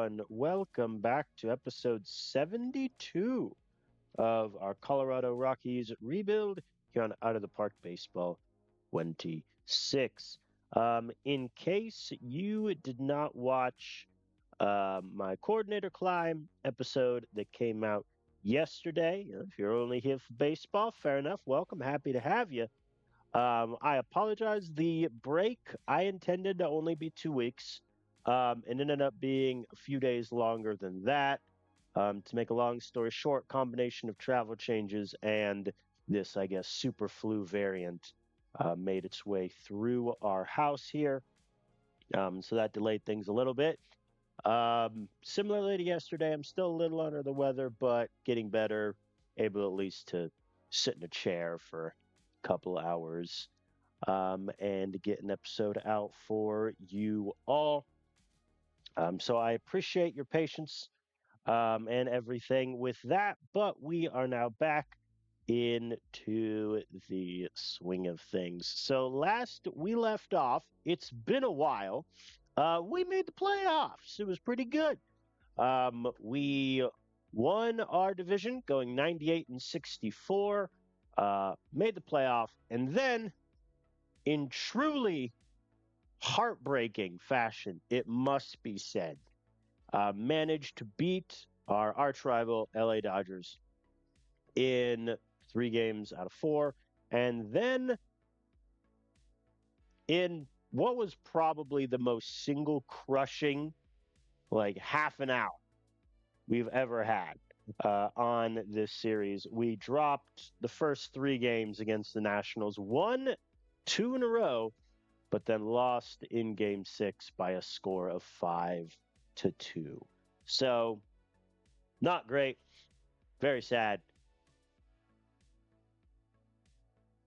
everyone. Welcome back to episode 72 of our Colorado Rockies rebuild here on Out of the Park Baseball 26. In case you did not watch my coordinator climb episode that came out yesterday, if you're only here for baseball, fair enough. Welcome. Happy to have you. I apologize. The break I intended to only be 2 weeks. It ended up being a few days longer than that. To make a long story short, combination of travel changes and this, I guess, super flu variant made its way through our house here. So that delayed things a little bit. Similarly to yesterday, I'm still a little under the weather, but getting better, able at least to sit in a chair for a couple hours and get an episode out for you all. So I appreciate your patience and everything with that, but we are now back into the swing of things. So last we left off, it's been a while. We made the playoffs. It was pretty good. We won our division, going 98-64. Made the playoff, and then in truly heartbreaking fashion, it must be said, managed to beat our arch rival LA Dodgers in 3 games out of 4. And then in what was probably the most single crushing, like half an hour we've ever had on this series, we dropped the first 3 games against the Nationals, won 2 in a row, but then lost in game 6 by a score of 5-2. So, not great. Very sad.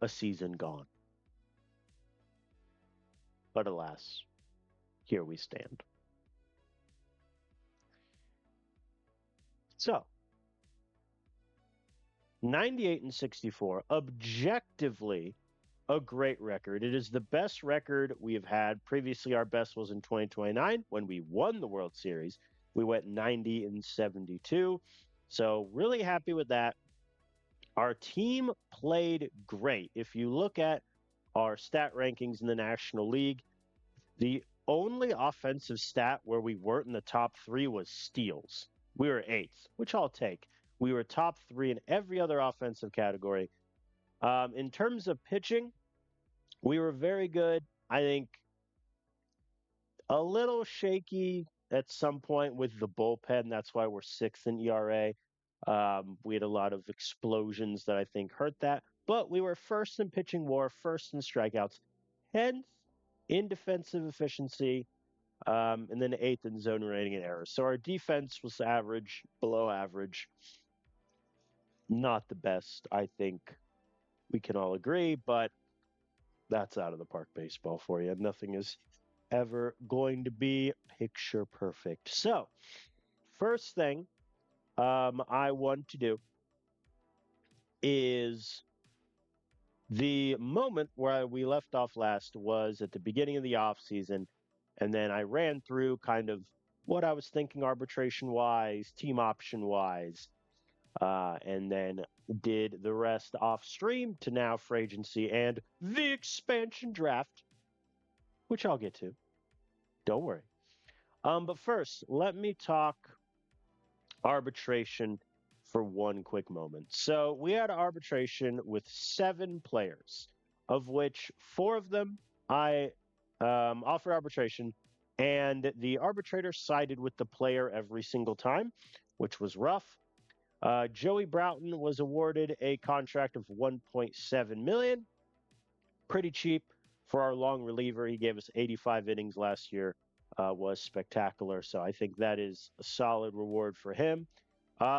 A season gone. But alas, here we stand. So, 98-64, objectively a great record. It is the best record we have had. Previously, our best was in 2029 when we won the World Series. We went 90-72. So, really happy with that. Our team played great. If you look at our stat rankings in the National League, the only offensive stat where we weren't in the top 3 was steals. We were 8th, which I'll take. We were top 3 in every other offensive category. In terms of pitching, we were very good. I think a little shaky at some point with the bullpen. That's why we're 6th in ERA. We had a lot of explosions that I think hurt that. But we were 1st in pitching WAR, 1st in strikeouts, 10th in defensive efficiency, and then 8th in zone rating and errors. So our defense was average, below average. Not the best, I think we can all agree, but that's out of the park baseball for you. Nothing is ever going to be picture perfect. So, first thing I want to do is the moment where we left off last was at the beginning of the off season, and then I ran through kind of what I was thinking arbitration wise, team option wise, and then did the rest off stream to now free agency and the expansion draft, which I'll get to. Don't worry. But first, let me talk arbitration for one quick moment. So we had arbitration with 7 players, of which 4 of them I offered arbitration, and the arbitrator sided with the player every single time, which was rough. Joey Broughton was awarded a contract of $1.7 million. Pretty cheap for our long reliever. He gave us 85 innings last year. Was spectacular. So I think that is a solid reward for him.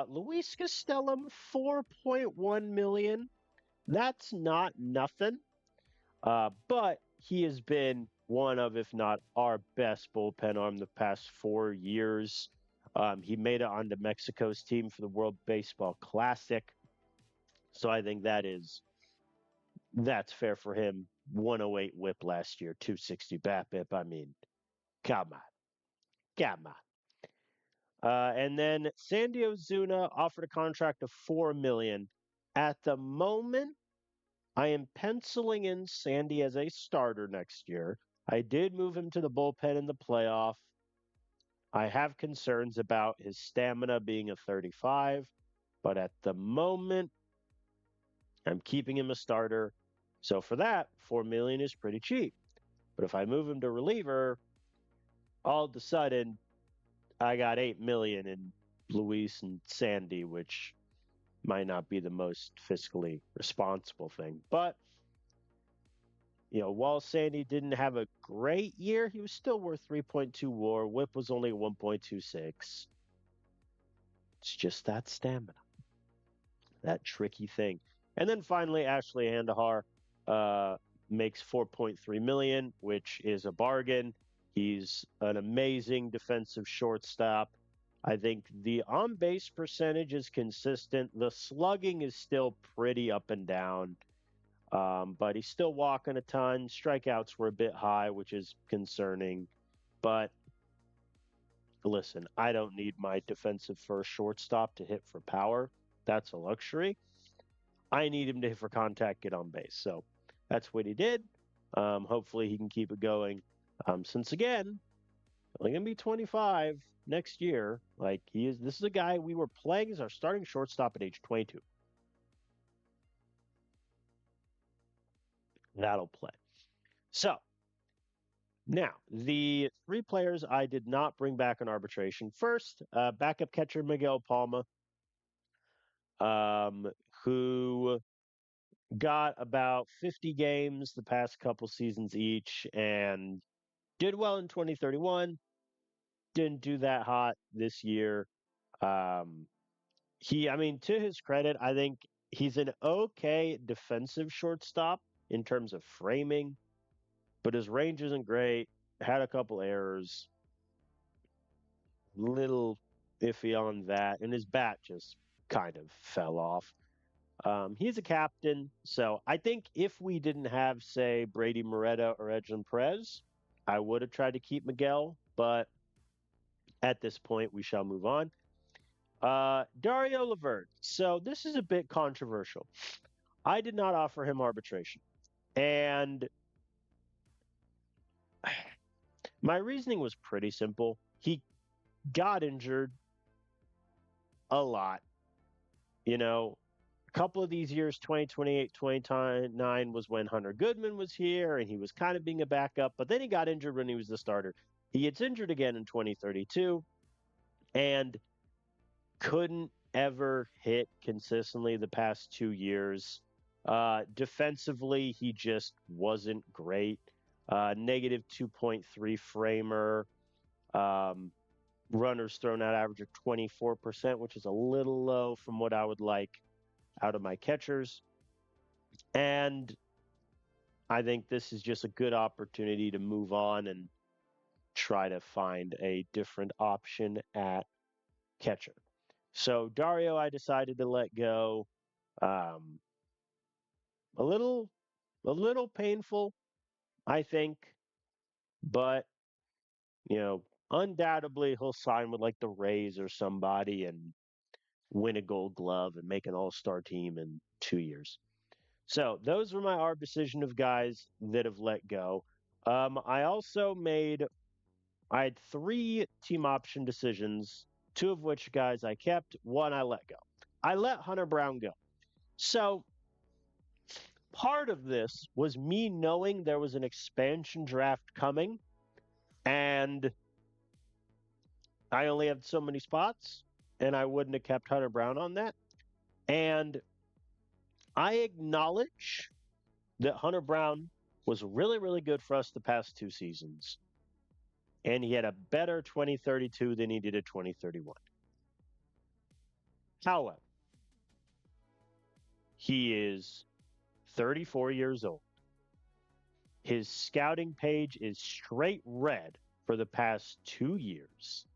Luis Castellum, $4.1 million. That's not nothing. But he has been one of, if not our best bullpen arm the past 4 years. He made it onto Mexico's team for the World Baseball Classic. So I think that's fair for him. 108 whip last year, 260 BABIP. I mean, come on. And then Sandy Ozuna offered a contract of $4 million. At the moment, I am penciling in Sandy as a starter next year. I did move him to the bullpen in the playoff. I have concerns about his stamina being a 35, but at the moment, I'm keeping him a starter. So for that, $4 million is pretty cheap. But if I move him to reliever, all of a sudden I got $8 million in Luis and Sandy, which might not be the most fiscally responsible thing. But while Sandy didn't have a great year, he was still worth 3.2 WAR. WHIP was only 1.26. It's just that stamina, that tricky thing. And then finally, Ashley Andahar makes 4.3 million, which is a bargain. He's an amazing defensive shortstop. I think the on base percentage is consistent. The slugging is still pretty up and down, but he's still walking a ton. Strikeouts were a bit high, which is concerning. But listen, I don't need my defensive first shortstop to hit for power. That's a luxury. I need him to hit for contact, get on base. So that's what he did. Hopefully he can keep it going. Since again, only gonna be 25 next year. Like this is a guy we were playing as our starting shortstop at age 22. That'll play. So now the three players I did not bring back in arbitration. First, backup catcher Miguel Palma, who got about 50 games the past couple seasons each and did well in 2031. Didn't do that hot this year. To his credit, I think he's an okay defensive shortstop in terms of framing, but his range isn't great. Had a couple errors, little iffy on that, and his bat just kind of fell off. He's a captain, so I think if we didn't have, say, Brady Moretta or Edglin Perez, I would have tried to keep Miguel, but at this point, we shall move on. Dario Levert. So this is a bit controversial. I did not offer him arbitration, and my reasoning was pretty simple. He got injured a lot. A couple of these years, 2028, 2029 was when Hunter Goodman was here and he was kind of being a backup, but then he got injured when he was the starter. He gets injured again in 2032 and couldn't ever hit consistently the past 2 years. Defensively, he just wasn't great. Negative 2.3 framer. Runners thrown out average of 24%, which is a little low from what I would like out of my catchers. And I think this is just a good opportunity to move on and try to find a different option at catcher. So Dario, I decided to let go. A little painful, I think, but undoubtedly he'll sign with like the Rays or somebody and win a Gold Glove and make an All-Star team in 2 years. So those were my arb decision of guys that have let go. I had 3 team option decisions, 2 of which guys I kept, 1 I let go. I let Hunter Brown go. So part of this was me knowing there was an expansion draft coming and I only had so many spots and I wouldn't have kept Hunter Brown on that. And I acknowledge that Hunter Brown was really, really good for us the past 2 seasons. And he had a better 2032 than he did at 2031. However, he is 34 years old. His scouting page is straight red for the past 2 years.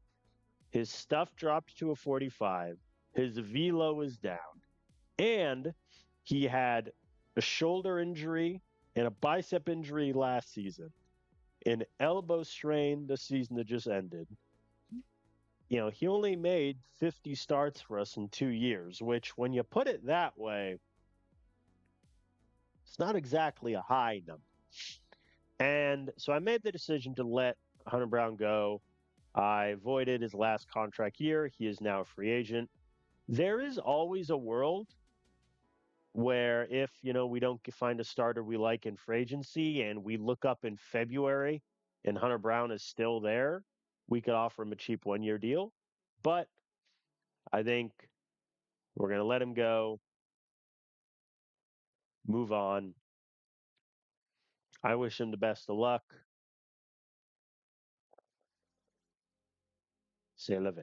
His stuff dropped to a 45. His velo is down. And he had a shoulder injury and a bicep injury last season, an elbow strain the season that just ended. he only made 50 starts for us in 2 years, which, when you put it that way, it's not exactly a high number. And so I made the decision to let Hunter Brown go. I voided his last contract year. He is now a free agent. There is always a world where if, we don't find a starter we like in free agency and we look up in February and Hunter Brown is still there, we could offer him a cheap 1 year deal. But I think we're going to let him go, move on. I wish him the best of luck. C'est la vie.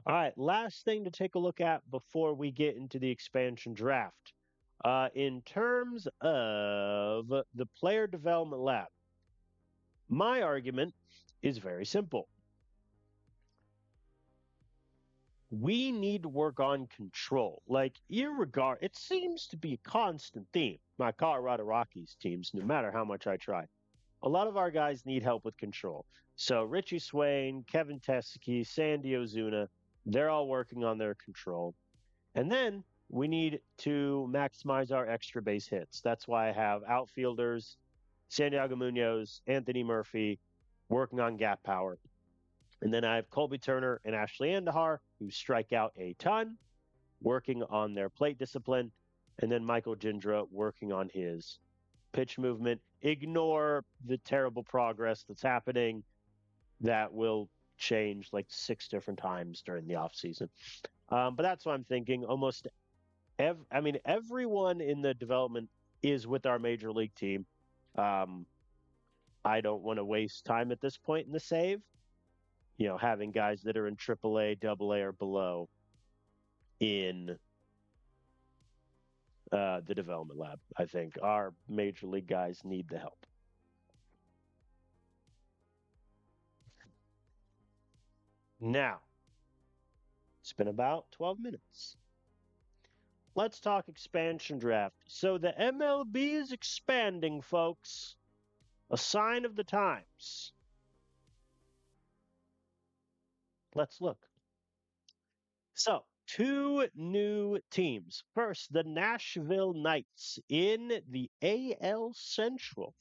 All right, last thing to take a look at before we get into the expansion draft. In terms of the player development lab, my argument is very simple. We need to work on control. Like, it seems to be a constant theme. My Colorado Rockies teams, no matter how much I try, a lot of our guys need help with control. So Richie Swain, Kevin Teseke, Sandy Ozuna, they're all working on their control. And then we need to maximize our extra base hits. That's why I have outfielders, Santiago Munoz, Anthony Murphy, working on gap power. And then I have Colby Turner and Ashley Andahar, who strike out a ton, working on their plate discipline. And then Michael Jindra working on his pitch movement. Ignore the terrible progress that's happening. That will change like 6 different times during the offseason. But that's what I'm thinking. Everyone in the development is with our major league team. I don't want to waste time at this point in the save. Having guys that are in AAA, AA, or below in the development lab. I think our major league guys need the help. Now, it's been about 12 minutes. Let's talk expansion draft. So the MLB is expanding, folks. A sign of the times. Let's look. So, 2 new teams. First, the Nashville Knights in the AL Central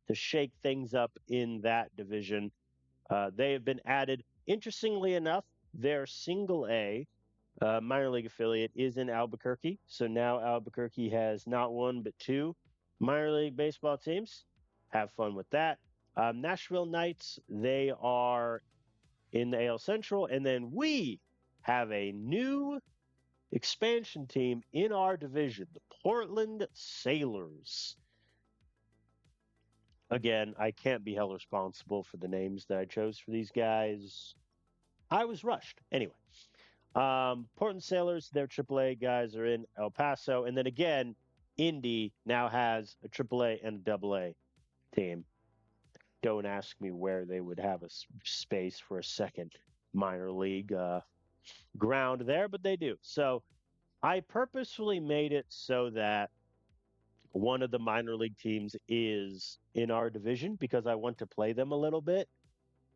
to shake things up in that division. They have been added. Interestingly enough, their single A minor league affiliate is in Albuquerque. So now Albuquerque has not 1 but 2 minor league baseball teams. Have fun with that. Nashville Knights, they are in the AL Central. And then we have a new expansion team in our division, the Portland Sailors. Again, I can't be held responsible for the names that I chose for these guys. I was rushed. Anyway, Portland Sailors, their AAA guys are in El Paso. And then again, Indy now has a AAA and a AA team. Don't ask me where they would have a space for a second minor league ground there, but they do. So I purposefully made it so that one of the minor league teams is in our division because I want to play them a little bit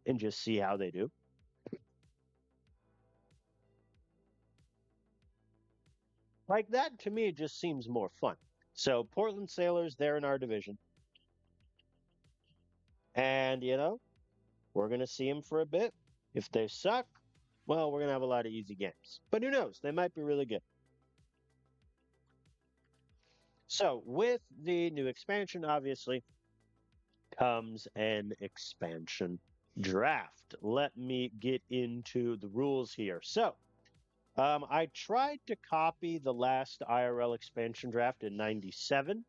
and just see how they do. Like that, to me, it just seems more fun. So Portland Sailors, they're in our division. And, we're going to see them for a bit. If they suck, well, we're going to have a lot of easy games. But who knows? They might be really good. So with the new expansion, obviously, comes an expansion draft. Let me get into the rules here. So I tried to copy the last IRL expansion draft in '97,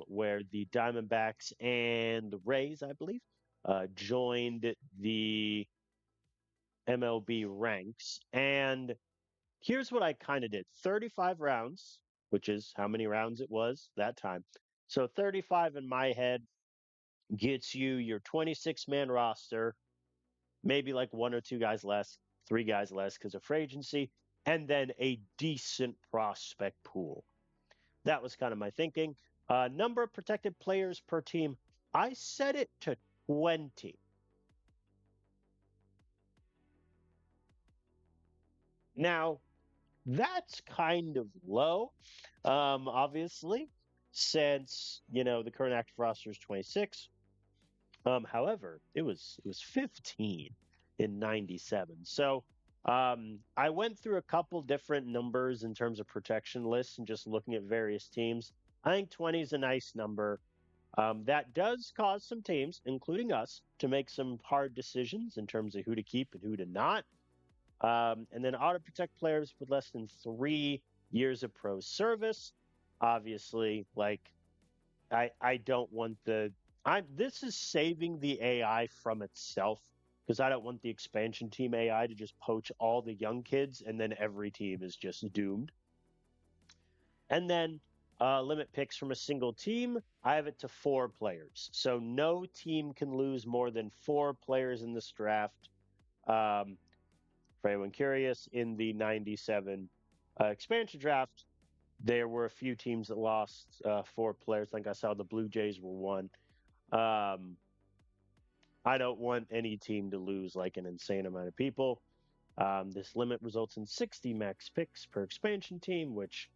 where the Diamondbacks and the Rays, I believe, joined the MLB ranks. And here's what I kind of did: 35 rounds, which is how many rounds it was that time. So 35 in my head gets you your 26-man roster, maybe like 1 or 2 guys less, 3 guys less because of free agency, and then a decent prospect pool. That was kind of my thinking. Number of protected players per team, I set it to 20. Now, that's kind of low, obviously, since, the current active roster is 26. However, it was 15 in 97. So I went through a couple different numbers in terms of protection lists and just looking at various teams. I think 20 is a nice number. That does cause some teams, including us, to make some hard decisions in terms of who to keep and who to not. And then auto protect players with less than 3 years of pro service. Obviously, like I don't want this is saving the AI from itself because I don't want the expansion team AI to just poach all the young kids and then every team is just doomed. And then limit picks from a single team. I have it to 4 players. So no team can lose more than 4 players in this draft. For anyone curious, in the 97 expansion draft, there were a few teams that lost 4 players. I think I saw the Blue Jays were one. I don't want any team to lose like an insane amount of people. This limit results in 60 max picks per expansion team, which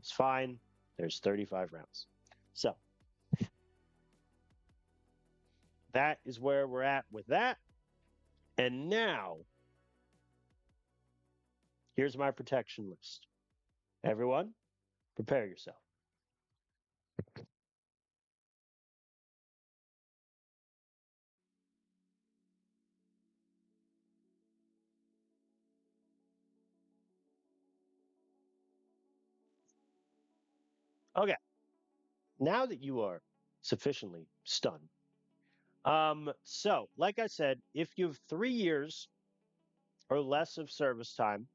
is fine. There's 35 rounds. So that is where we're at with that. And now, here's my protection list. Everyone, prepare yourself. Okay, now that you are sufficiently stunned, so like I said, if you have 3 years or less of service time,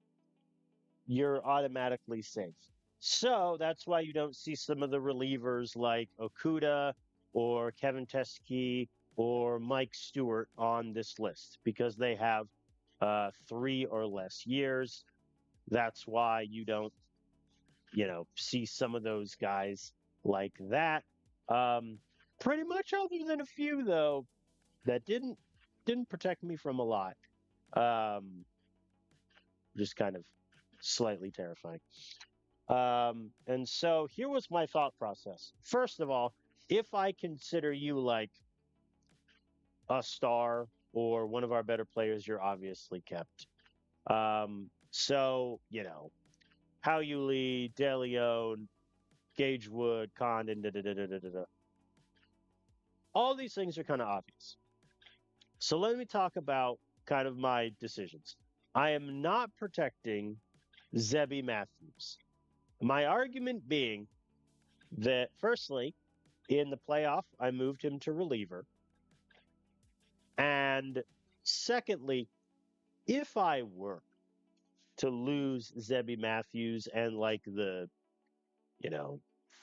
you're automatically safe. So that's why you don't see some of the relievers like Okuda or Kevin Teskey or Mike Stewart on this list because they have 3 or less years. That's why you don't, see some of those guys like that. Um, Pretty much, other than a few though, that didn't protect me from a lot. Um, just kind of slightly terrifying. And so here was my thought process. First of all, if I consider you like a star or one of our better players, you're obviously kept. So, Howie, DeLeon, Gage Wood, Condon, da, da, da, da, da, da. All these things are kind of obvious. So let me talk about kind of my decisions. I am not protecting Zebby Matthews. My argument being that, firstly, in the playoff, I moved him to reliever. And secondly, if I were to lose Zebby Matthews and like the, you know,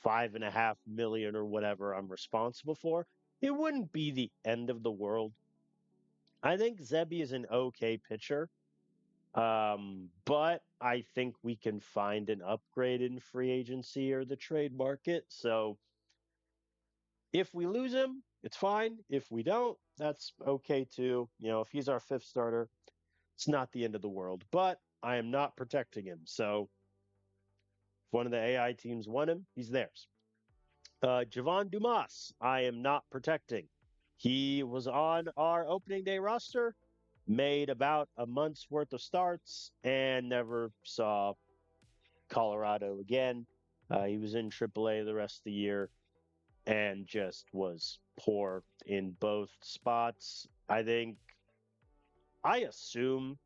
5.5 million or whatever I'm responsible for, it wouldn't be the end of the world. I think Zebby is an okay pitcher. But I think we can find an upgrade in free agency or the trade market. So if we lose him, it's fine. If we don't, that's okay too. If he's our 5th starter, it's not the end of the world. But I am not protecting him. So if one of the AI teams want him, he's theirs. Javon Dumas, I am not protecting. He was on our opening day roster, made about a month's worth of starts, and never saw Colorado again. He was in AAA the rest of the year and just was poor in both spots. I assume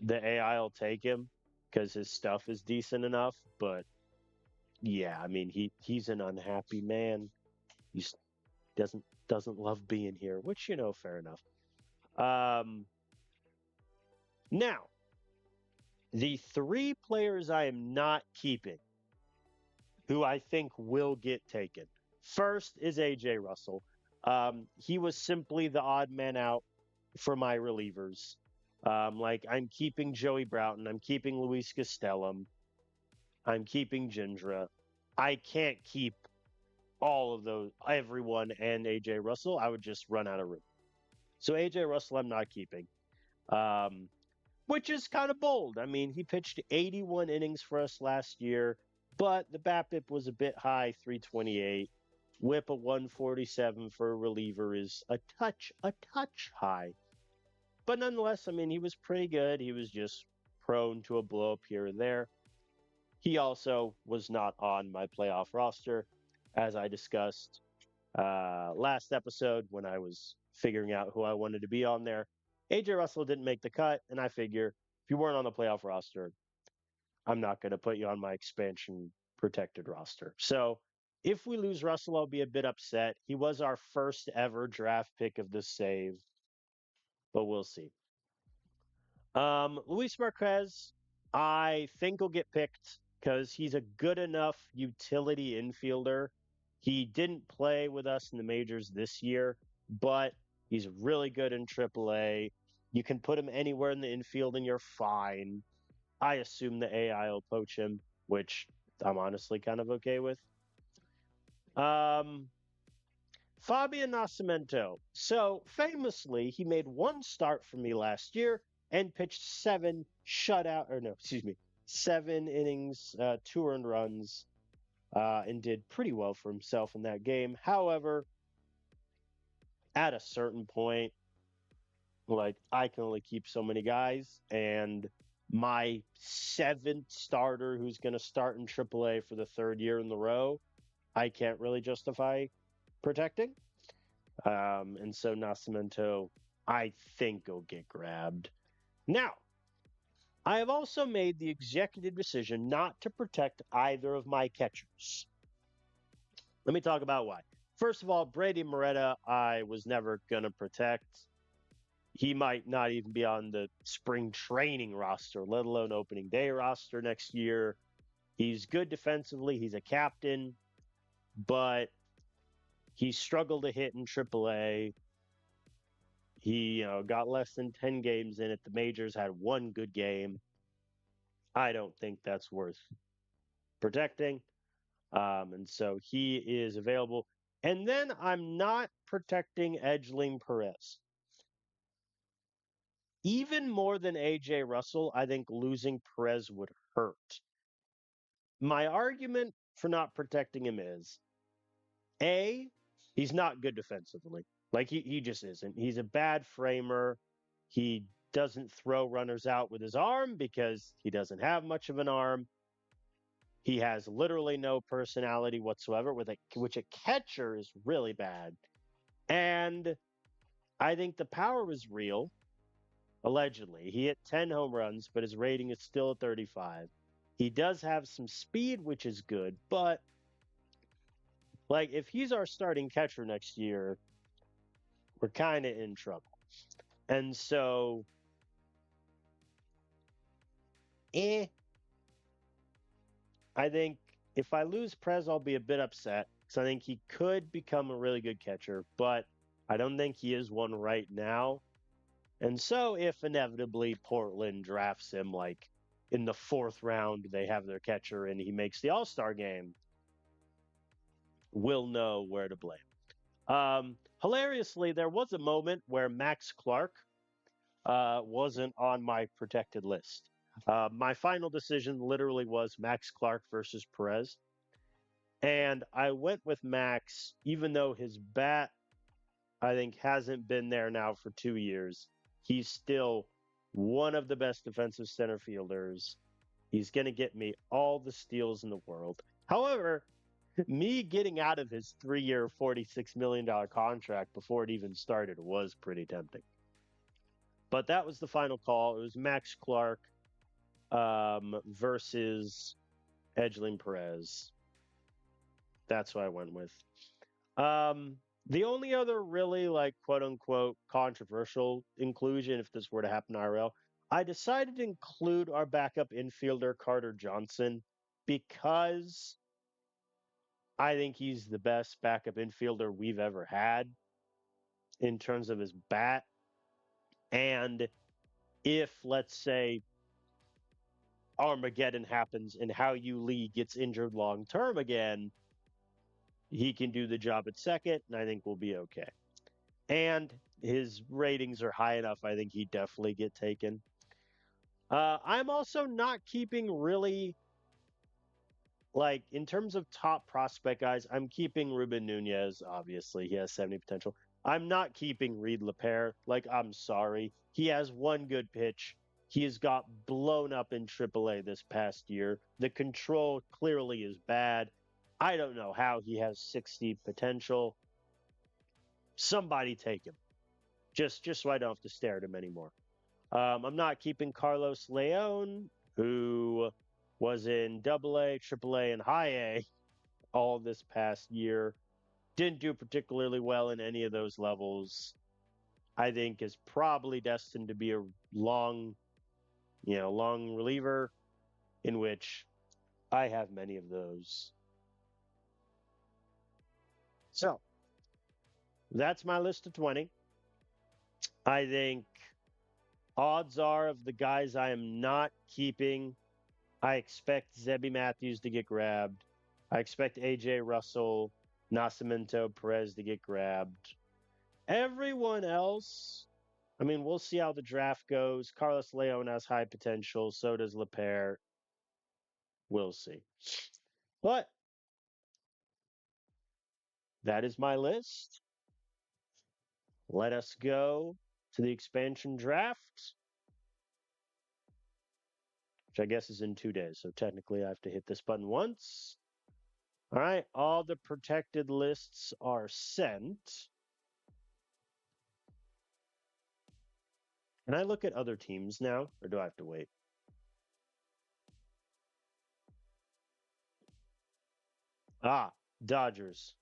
the AI will take him because his stuff is decent enough. But yeah, I mean he's an unhappy man. He doesn't love being here, which fair enough. Now the 3 players I am not keeping, who I think will get taken. First is AJ Russell. He was simply the odd man out for my relievers. Like I'm keeping Joey Broughton, I'm keeping Luis Castellum, I'm keeping Gindra. I can't keep all of those, everyone and AJ Russell. I would just run out of room. So AJ Russell, I'm not keeping. Um, which is kind of bold. I mean, he pitched 81 innings for us last year, but the BABIP was a bit high, 328. Whip a 147 for a reliever is a touch high. But nonetheless, I mean, he was pretty good. He was just prone to a blow up here and there. He also was not on my playoff roster, as I discussed last episode when I was figuring out who I wanted to be on there. AJ Russell didn't make the cut, and I figure if you weren't on the playoff roster, I'm not going to put you on my expansion protected roster. So if we lose Russell, I'll be a bit upset. He was our first ever draft pick of the save, but we'll see. Luis Marquez, I think will get picked because he's a good enough utility infielder. He didn't play with us in the majors this year, but he's really good in AAA. You can put him anywhere in the infield and you're fine. I assume the AI will poach him, which I'm honestly kind of okay with. Um, Fabian Nascimento. So famously, he made one start for me last year and pitched seven innings, 2 earned runs, and did pretty well for himself in that game. However, at a certain point, like I can only keep so many guys, and my seventh starter who's going to start in AAA for the third year in the row, I can't really justify protecting. And so Nascimento, I think, will get grabbed. Now, I have also made the executive decision not to protect either of my catchers. Let me talk about why. First of all, Brady Moretta, I was never going to protect. He might not even be on the spring training roster, let alone opening day roster next year. He's good defensively. He's a captain, but he struggled to hit in AAA. He, got less than 10 games in at the majors, had one good game. I don't think that's worth protecting. And so he is available. And then I'm not protecting Edgeling Perez. Even more than AJ Russell, I think losing Perez would hurt. My argument for not protecting him is A, he's not good defensively. Like he just isn't. He's a bad framer. He doesn't throw runners out with his arm because he doesn't have much of an arm. He has literally no personality whatsoever, which a catcher is really bad. And I think the power is real, allegedly. He hit 10 home runs, but his rating is still at 35. He does have some speed, which is good, but like if he's our starting catcher next year, we're kind of in trouble. And so, I think if I lose Prez, I'll be a bit upset because I think he could become a really good catcher, but I don't think he is one right now. And so, if inevitably Portland drafts him like in the 4th round, they have their catcher and he makes the All-Star game, we'll know where to blame. Hilariously, there was a moment where Max Clark wasn't on my protected list. My final decision literally was Max Clark versus Perez. And I went with Max, even though his bat, I think, hasn't been there now for 2 years. He's still one of the best defensive center fielders. He's going to get me all the steals in the world. However, me getting out of his 3-year, $46 million contract before it even started was pretty tempting. But that was the final call. It was Max Clark versus Edgeling Perez. That's what I went with. The only other really like quote unquote controversial inclusion, if this were to happen IRL, I decided to include our backup infielder Carter Johnson because I think he's the best backup infielder we've ever had in terms of his bat. And if, let's say, Armageddon happens and How You Lee gets injured long term again, he can do the job at second, and I think we'll be okay. And his ratings are high enough, I think he'd definitely get taken. I'm also not keeping really like in terms of top prospect guys. I'm keeping Ruben Nunez. Obviously, he has 70 potential. I'm not keeping Reed LaPere. Like, I'm sorry, he has one good pitch. He has got blown up in AAA this past year. The control clearly is bad. I don't know how he has 60 potential. Somebody take him, just so I don't have to stare at him anymore. I'm not keeping Carlos Leon, who was in AA, AAA, and High A all this past year. Didn't do particularly well in any of those levels. I think is probably destined to be a long, long reliever, in which I have many of those. So that's my list of 20. I think odds are of the guys I am not keeping, I expect Zebby Matthews to get grabbed. I expect AJ Russell, Nascimento, Perez to get grabbed. Everyone else, I mean, we'll see how the draft goes. Carlos Leon has high potential. So does LePere. We'll see. But that is my list. Let us go to the expansion draft, which I guess is in 2 days. So technically, I have to hit this button once. All right. All the protected lists are sent. Can I look at other teams now, or do I have to wait? Ah, Dodgers.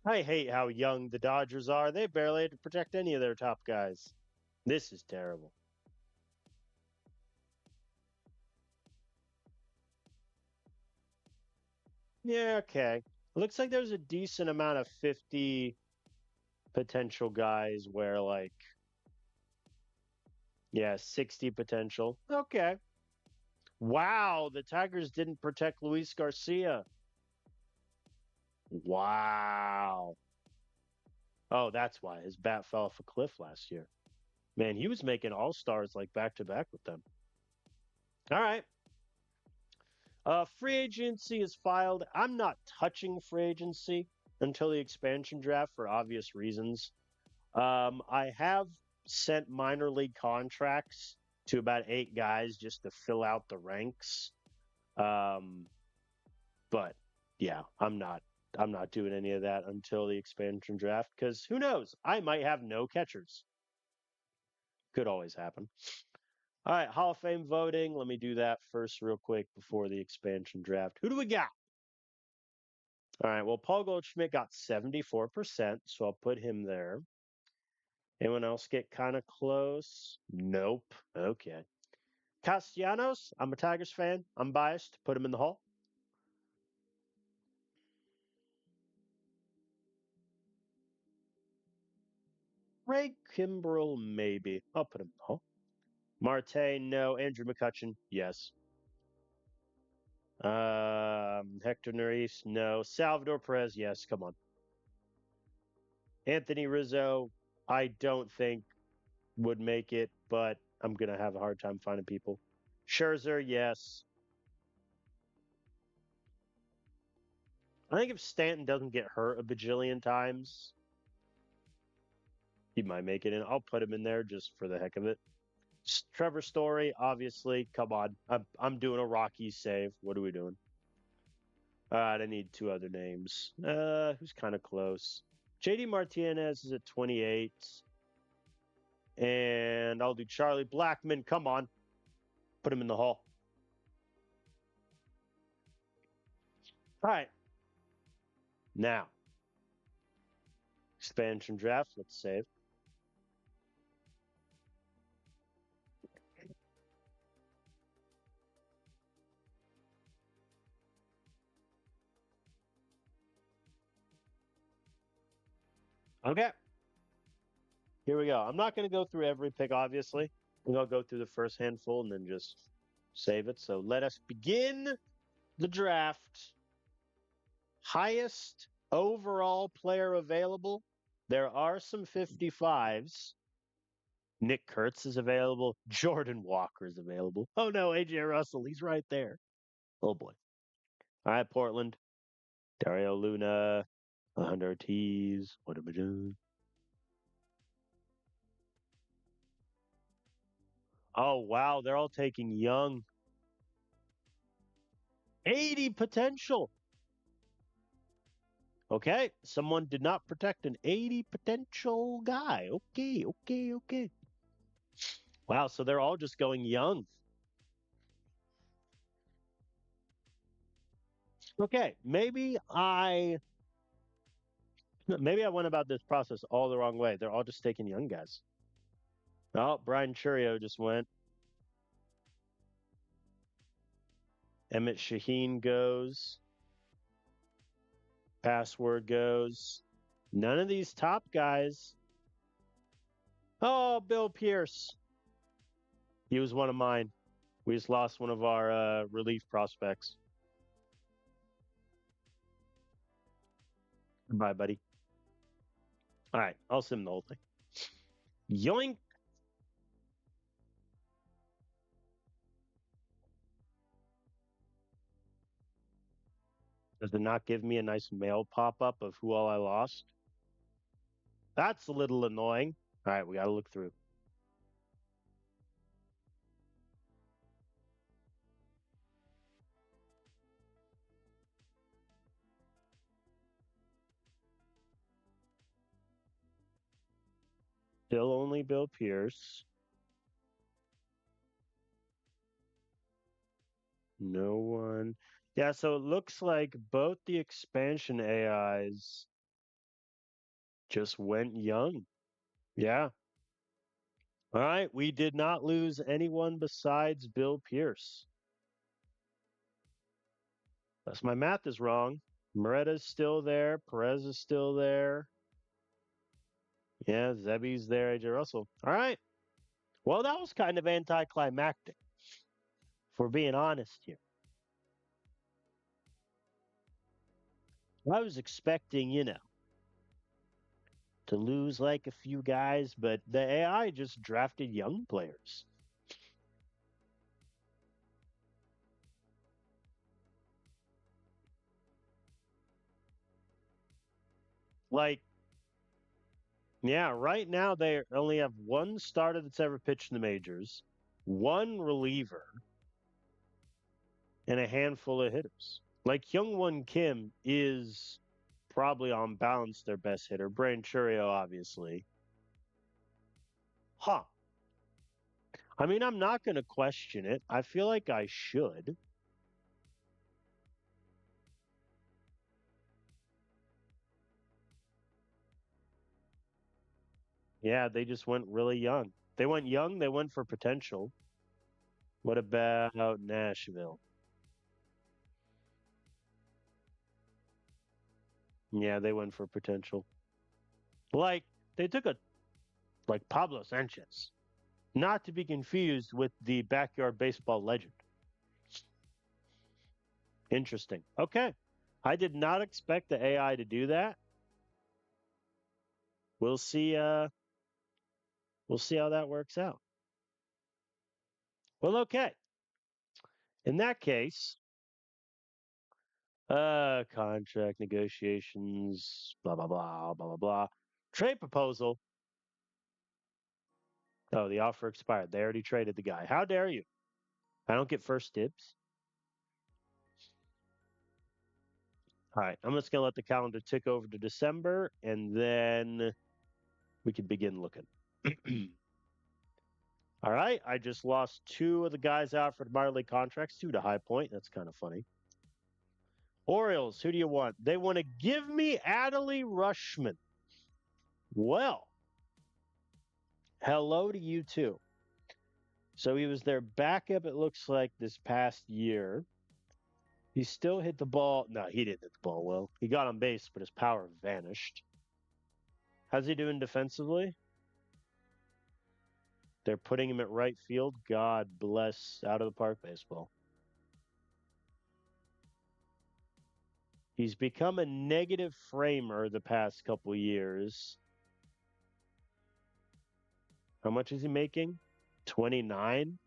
I hate how young the Dodgers are. They barely had to protect any of their top guys. This is terrible. Yeah, okay. Looks like there's a decent amount of 50 potential guys where, like, yeah, 60 potential. Okay. Wow, the Tigers didn't protect Luis Garcia. Wow. Oh, that's why his bat fell off a cliff last year. Man, he was making all stars like back to back with them. All right. Free agency is filed. I'm not touching free agency until the expansion draft for obvious reasons. I have sent minor league contracts to about 8 guys just to fill out the ranks. Um, but yeah, I'm not doing any of that until the expansion draft because who knows? I might have no catchers. Could always happen. All right, Hall of Fame voting. Let me do that first, real quick, before the expansion draft. Who do we got? All right, well, Paul Goldschmidt got 74%, so I'll put him there. Anyone else get kind of close? Nope. Okay. Castellanos, I'm a Tigers fan. I'm biased. Put him in the hall. Ray Kimbrell, maybe. I'll put him in the hall. Marte, no. Andrew McCutcheon, yes. Hector Neris, no. Salvador Perez, yes. Come on. Anthony Rizzo, I don't think would make it, but I'm gonna have a hard time finding people. Scherzer, yes. I think if Stanton doesn't get hurt a bajillion times, he might make it in. I'll put him in there just for the heck of it. Trevor Story, obviously. Come on, I'm doing a Rockies save. What are we doing? I need 2 other names. Who's kind of close? JD Martinez is at 28. And I'll do Charlie Blackmon. Come on. Put him in the hall. All right. Now, expansion draft. Let's save. Okay. Here we go. I'm not going to go through every pick, obviously. I'm going to go through the first handful and then just save it. So let us begin the draft. Highest overall player available, There are some 55s. Nick Kurtz is available. Jordan Walker is available. Oh no, AJ Russell, he's right there. Oh boy. All right, Portland. Dario Luna, Alejandro Ortiz. What am I doing? Oh wow, they're all taking young. 80 potential. Okay, someone did not protect an 80 potential guy. Okay, okay, okay. Wow, so they're all just going young. Okay, maybe I went about this process all the wrong way. They're all just taking young guys. Oh, Brian Churio just went. Emmett Shaheen goes. Password goes. None of these top guys. Oh, Bill Pierce. He was one of mine. We just lost one of our relief prospects. Bye, buddy. All right, I'll sim the whole thing. Yoink. Does it not give me a nice mail pop up of who all I lost? That's a little annoying. All right, we got to look through. Still only Bill Pierce. No one. Yeah, so it looks like both the expansion AIs just went young. Yeah. All right, we did not lose anyone besides Bill Pierce. Unless my math is wrong. Moretta's still there. Perez is still there. Yeah, Zebby's there. AJ Russell. All right. Well, that was kind of anticlimactic, if we're being honest here. I was expecting, to lose like a few guys, but the AI just drafted young players. Like, yeah, right now they only have one starter that's ever pitched in the majors, one reliever, and a handful of hitters. Like Youngwon Kim is probably on balance their best hitter. Brain Churio, obviously. Huh. I mean, I'm not going to question it. I feel like I should. Yeah, they just went really young. They went young, they went for potential. What about Nashville? Yeah, they went for potential. Like, they took a like Pablo Sanchez, not to be confused with the backyard baseball legend. Interesting. Okay. I did not expect the AI to do that. We'll see we'll see how that works out. Well, okay. In that case, contract negotiations, blah blah blah, blah blah blah. Trade proposal. Oh, the offer expired. They already traded the guy. How dare you? I don't get first dibs. All right, I'm just gonna let the calendar tick over to December, and then we can begin looking. All right, I just lost two of the guys out for minor league contracts, two to High Point. That's kind of funny. Orioles, who do you want? They want to give me Adley Rushman. Well, hello to you too. So he was their backup, it looks like, this past year. He still hit the ball. No, he didn't hit the ball well. He got on base, but his power vanished. How's he doing defensively? They're putting him at right field. God bless out of the park baseball. He's become a negative framer the past couple years. How much is he making? 29?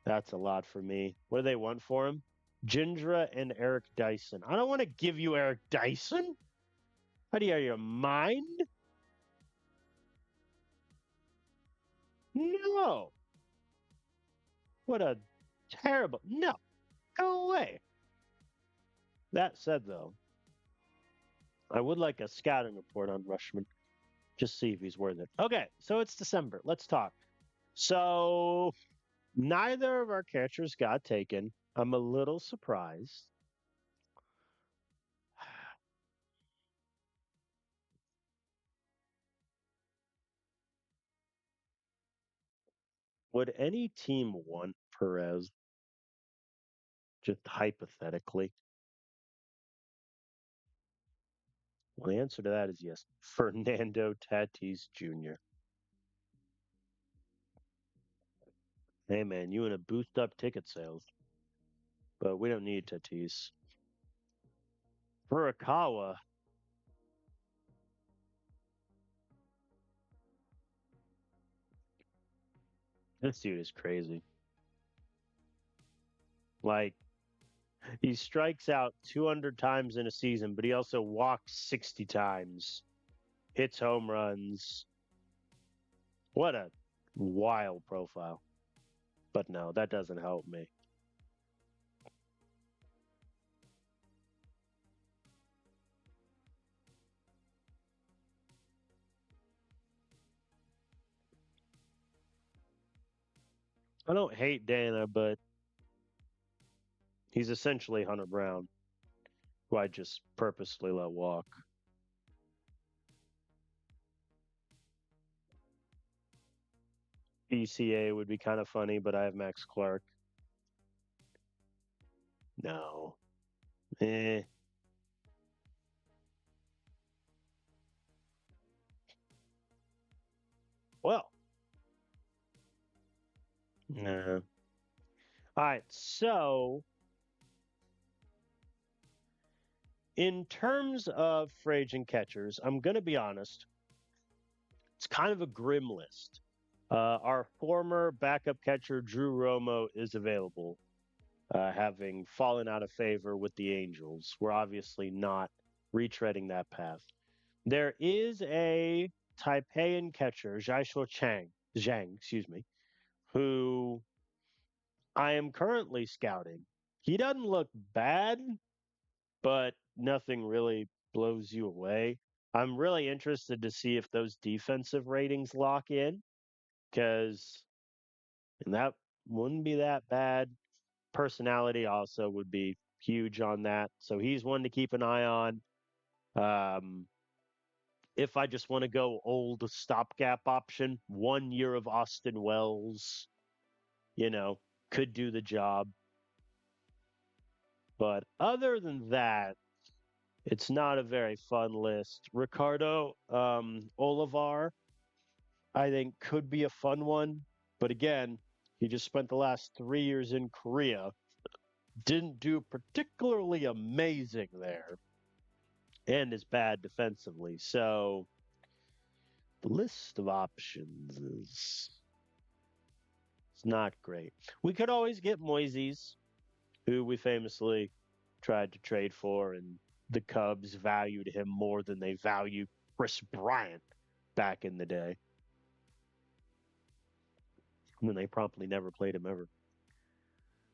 That's a lot for me. What do they want for him? Jindra and Eric Dyson. I don't want to give you Eric Dyson. How do you have your mind? No. What a terrible. No. Go away. That said, though, I would like a scouting report on Rushman. Just see if he's worth it. Okay, so it's December. Let's talk. So neither of our catchers got taken. I'm a little surprised. Would any team want Perez? Just hypothetically. Well, the answer to that is yes. Fernando Tatis Jr. Hey, man, you want to boost up ticket sales, but we don't need Tatis. Furukawa, this dude is crazy. Like, he strikes out 200 times in a season, but he also walks 60 times, hits home runs. What a wild profile. But no, that doesn't help me. I don't hate Dana, but he's essentially Hunter Brown, who I just purposely let walk. ECA would be kind of funny, but I have Max Clark. No. Eh. Well. Nah. All right. So, in terms of free agent catchers, I'm going to be honest. It's kind of a grim list. Our former backup catcher, Drew Romo, is available, having fallen out of favor with the Angels. We're obviously not retreading that path. There is a Taipean catcher, Zhang, excuse me, who I am currently scouting. He doesn't look bad, but nothing really blows you away. I'm really interested to see if those defensive ratings lock in because that wouldn't be that bad. Personality also would be huge on that. So he's one to keep an eye on. Um, if I just want to go old stopgap option, 1 year of Austin Wells, you know, could do the job. But other than that, it's not a very fun list. Ricardo Olivar, I think, could be a fun one. But again, he just spent the last 3 years in Korea. Didn't do particularly amazing there and is bad defensively. So the list of options is it's not great. We could always get Moises, who we famously tried to trade for, and the Cubs valued him more than they value Chris Bryant back in the day. When they promptly never played him ever.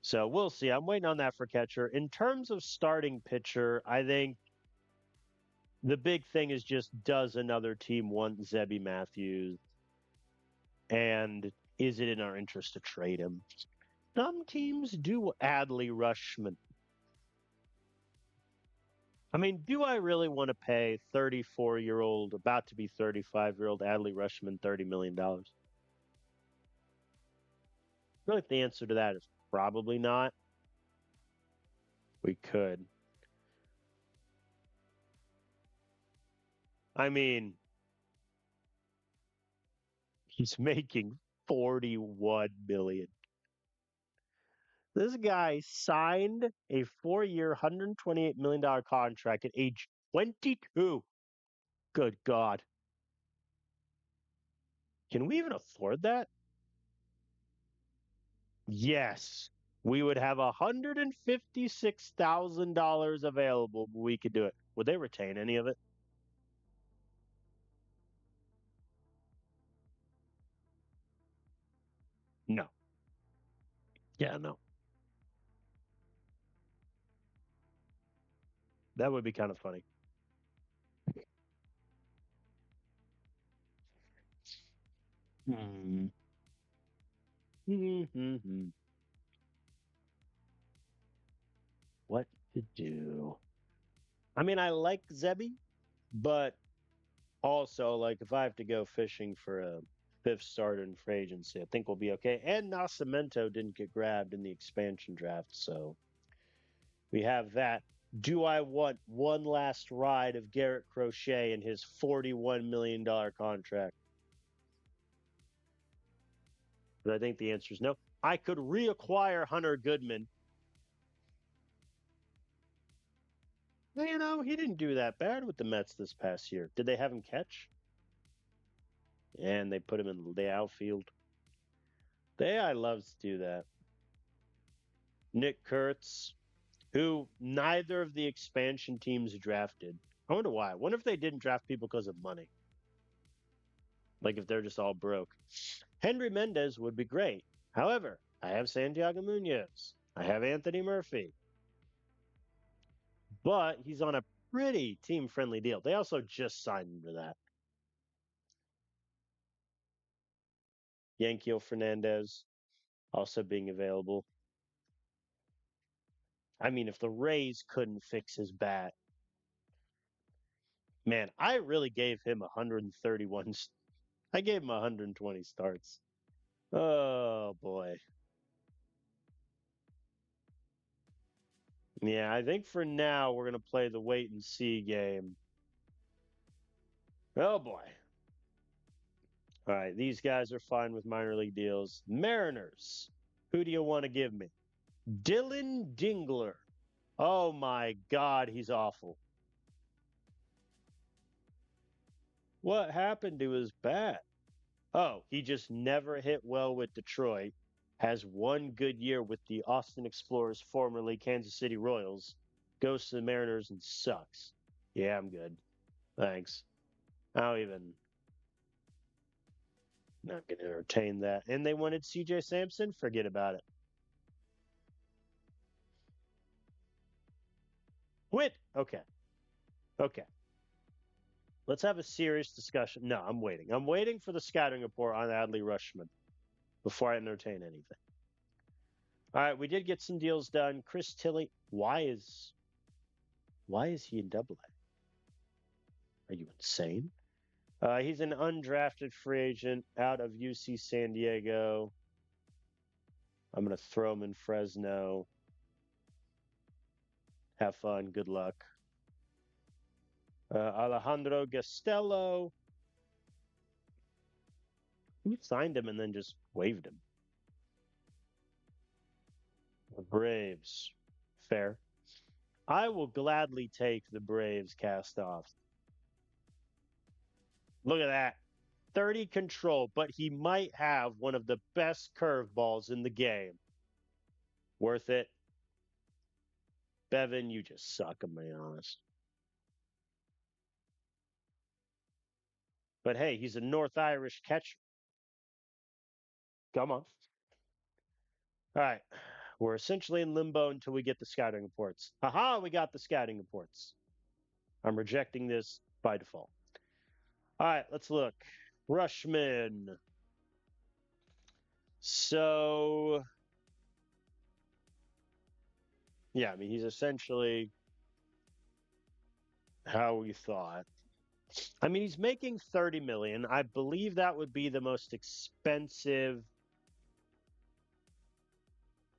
So we'll see. I'm waiting on that for catcher. In terms of starting pitcher, I think the big thing is just does another team want Zebby Matthews? And is it in our interest to trade him? Some teams do Adley Rushman. I mean, do I really want to pay 34-year-old, about to be 35-year-old Adley Rushman $30 million? I feel like the answer to that is probably not. We could. I mean, he's making 41 million. This guy signed a 4-year, $128 million contract at age 22. Good God. Can we even afford that? Yes. We would have $156,000 available. We could do it. Would they retain any of it? No. Yeah, no. That would be kind of funny. Hmm. What to do? I mean, I like Zebby, but also, like, if I have to go fishing for a fifth starter in free agency, I think we'll be okay. And Nascimento didn't get grabbed in the expansion draft, so we have that. Do I want one last ride of Garrett Crochet and his $41 million contract? But I think the answer is no. I could reacquire Hunter Goodman. Well, he didn't do that bad with the Mets this past year. Did they have him catch? And they put him in the outfield. I love to do that. Nick Kurtz, who neither of the expansion teams drafted. I wonder why. I wonder if they didn't draft people because of money. Like if they're just all broke. Henry Mendez would be great. However, I have Santiago Munoz. I have Anthony Murphy. But he's on a pretty team friendly deal. They also just signed him to that. Yankiel Fernandez also being available. I mean, if the Rays couldn't fix his bat, man, I really gave him 131. I gave him 120 starts. Oh boy. Yeah, I think for now we're gonna play the wait and see game. Oh boy. All right, these guys are fine with minor league deals. Mariners. Who do you want to give me? Dylan Dingler. Oh my God, he's awful. What happened to his bat? Oh, he just never hit well with Detroit. Has one good year with the Austin Explorers, formerly Kansas City Royals. Goes to the Mariners and sucks. Yeah, I'm good. Thanks. I don't even. Not going to entertain that. And they wanted CJ Sampson? Forget about it. Quit. Okay. Okay. Let's have a serious discussion. No, I'm waiting. I'm waiting for the scouting report on Adley Rushman before I entertain anything. All right, we did get some deals done. Chris Tilley, why is he in Double A? Are you insane? He's an undrafted free agent out of UC San Diego. I'm gonna throw him in Fresno. Have fun. Good luck. Alejandro Gastello. Who signed him and then just waived him? The Braves. Fair. I will gladly take the Braves cast off. Look at that. 30 control, but he might have one of the best curveballs in the game. Worth it. Bevan, you just suck, I'm being honest. But hey, he's a North Irish catcher. Come on. All right. We're essentially in limbo until we get the scouting reports. Haha, we got the scouting reports. I'm rejecting this by default. All right, let's look. Rushman. So, yeah, I mean, he's essentially how we thought. I mean, he's making 30 million. I believe that would be the most expensive.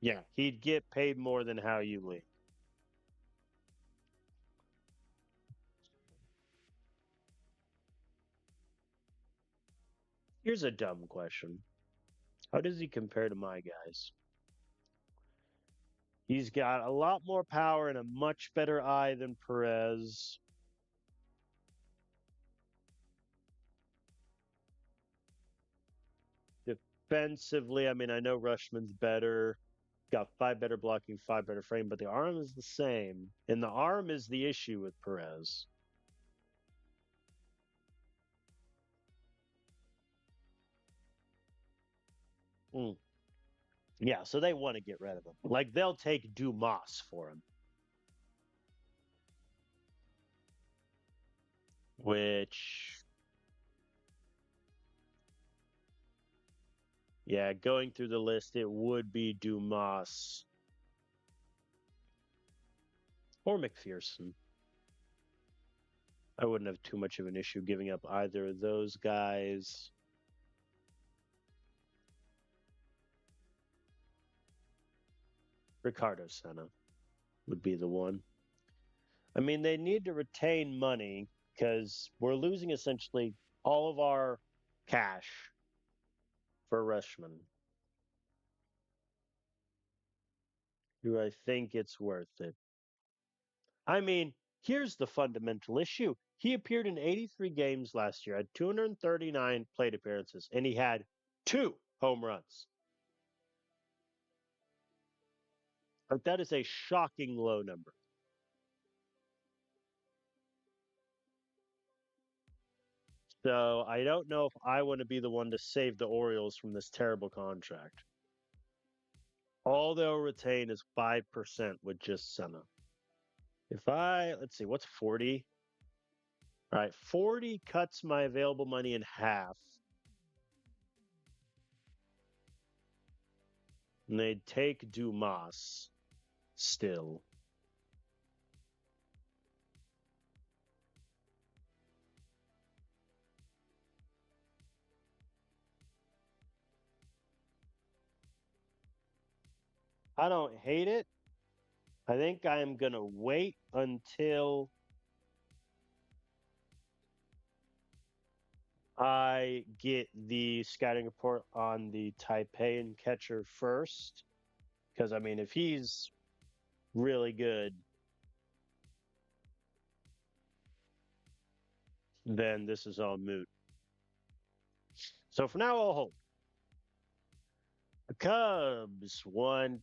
Yeah, he'd get paid more than How You Lee. Here's a dumb question. How does he compare to my guys? He's got a lot more power and a much better eye than Perez. Offensively, I mean, I know Rushman's better, got five better blocking, five better frame, but the arm is the same. And the arm is the issue with Perez. Mm. Yeah, so they want to get rid of him. Like, they'll take Dumas for him, which, yeah, going through the list, it would be Dumas or McPherson. I wouldn't have too much of an issue giving up either of those guys. Ricardo Senna would be the one. I mean, they need to retain money because we're losing essentially all of our cash for Rushman. Do I think it's worth it? I mean, here's the fundamental issue. He appeared in 83 games last year, had 239 plate appearances, and he had 2 home runs. Like, that is a shocking low number. So I don't know if I want to be the one to save the Orioles from this terrible contract. All they'll retain is 5% with just Senna. Let's see, what's 40? All right, 40 cuts my available money in half. And they'd take Dumas still. I don't hate it. I think I am going to wait until I get the scouting report on the Taipan catcher first. Because, I mean, if he's really good, then this is all moot. So for now, I'll hold. The Cubs want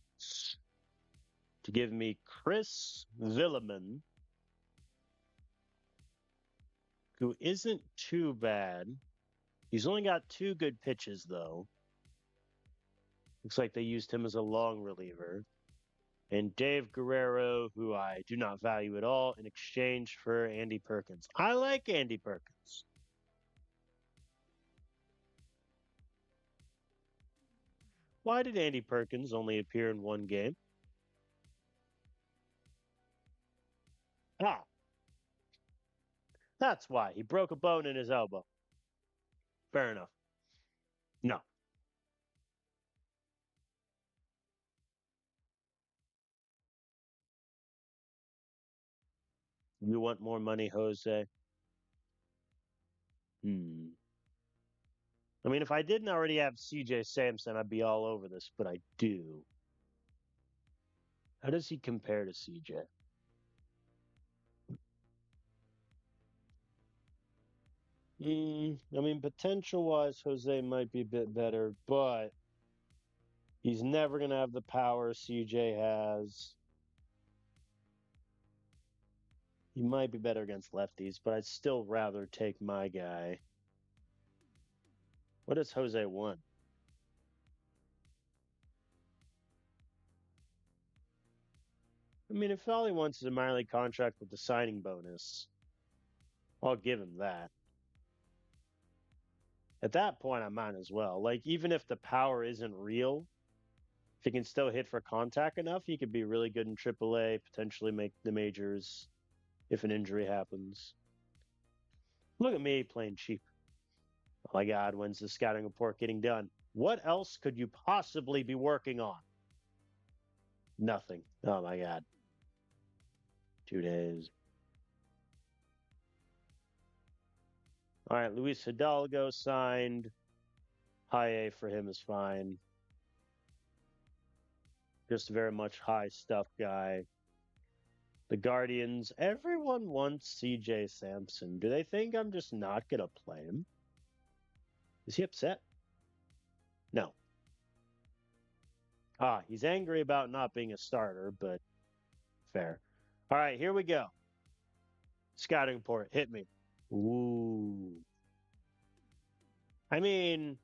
to give me Chris Villeman, who isn't too bad. He's only got 2 good pitches, though. Looks like they used him as a long reliever. And Dave Guerrero, who I do not value at all, in exchange for Andy Perkins. I like Andy Perkins. Why did Andy Perkins only appear in 1 game? Ah, that's why. He broke a bone in his elbow. Fair enough. No. You want more money, Jose? Hmm. I mean, if I didn't already have CJ Samson, I'd be all over this, but I do. How does he compare to CJ? I mean, potential wise, Jose might be a bit better, but he's never going to have the power CJ has. He might be better against lefties, but I'd still rather take my guy. What does Jose want? I mean, if all he wants is a minor league contract with the signing bonus, I'll give him that. At that point, I might as well. Like, even if the power isn't real, if he can still hit for contact enough, he could be really good in AAA, potentially make the majors if an injury happens. Look at me playing cheap. Oh my God, when's the scouting report getting done? What else could you possibly be working on? Nothing. Oh my God. 2 days. All right, Luis Hidalgo signed. High A for him is fine. Just very much high stuff guy. The Guardians, everyone wants CJ Sampson. Do they think I'm just not going to play him? Is he upset? No. He's angry about not being a starter, but fair. All right, here we go. Scouting report, hit me. Ooh. I mean,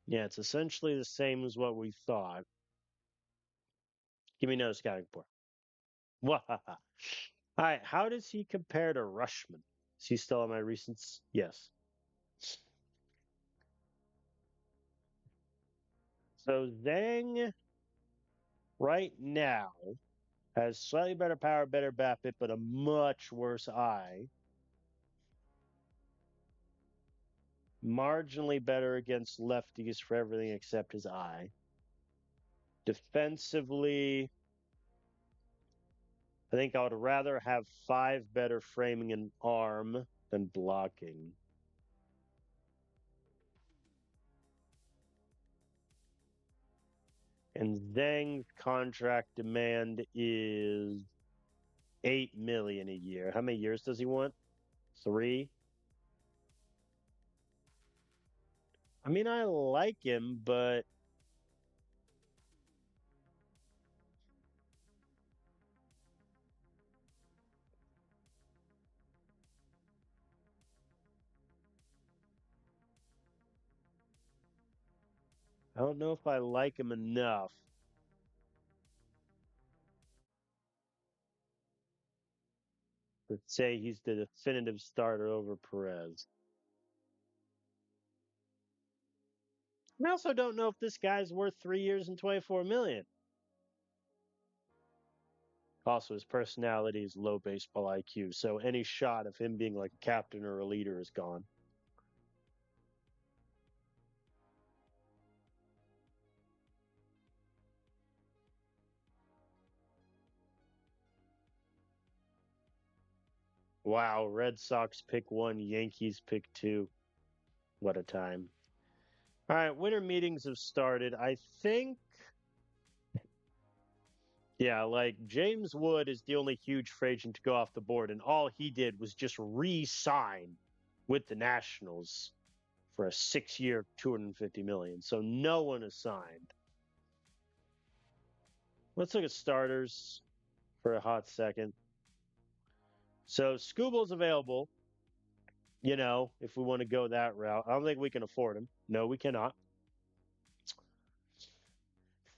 yeah, it's essentially the same as what we thought. Give me another scouting report. Wahaha. All right, how does he compare to Rushman? Is he still on my recents? Yes. So Zhang right now has slightly better power, better BABIP, but a much worse eye. Marginally better against lefties for everything except his eye. Defensively, I think I would rather have 5 better framing and arm than blocking. And Zhang's contract demand is 8 million a year. How many years does he want? 3? I mean, I like him, but I don't know if I like him enough. Let's say he's the definitive starter over Perez. I also don't know if this guy's worth 3 years and 24 million. Also, his personality is low baseball IQ, so any shot of him being like a captain or a leader is gone. Wow, Red Sox pick 1, Yankees pick 2. What a time. All right, winter meetings have started. I think, yeah, like James Wood is the only huge free agent to go off the board, and all he did was just re sign with the Nationals for a 6-year, 250 million. So no one is signed. Let's look at starters for a hot second. So Scooble's available, if we want to go that route. I don't think we can afford him. No, we cannot.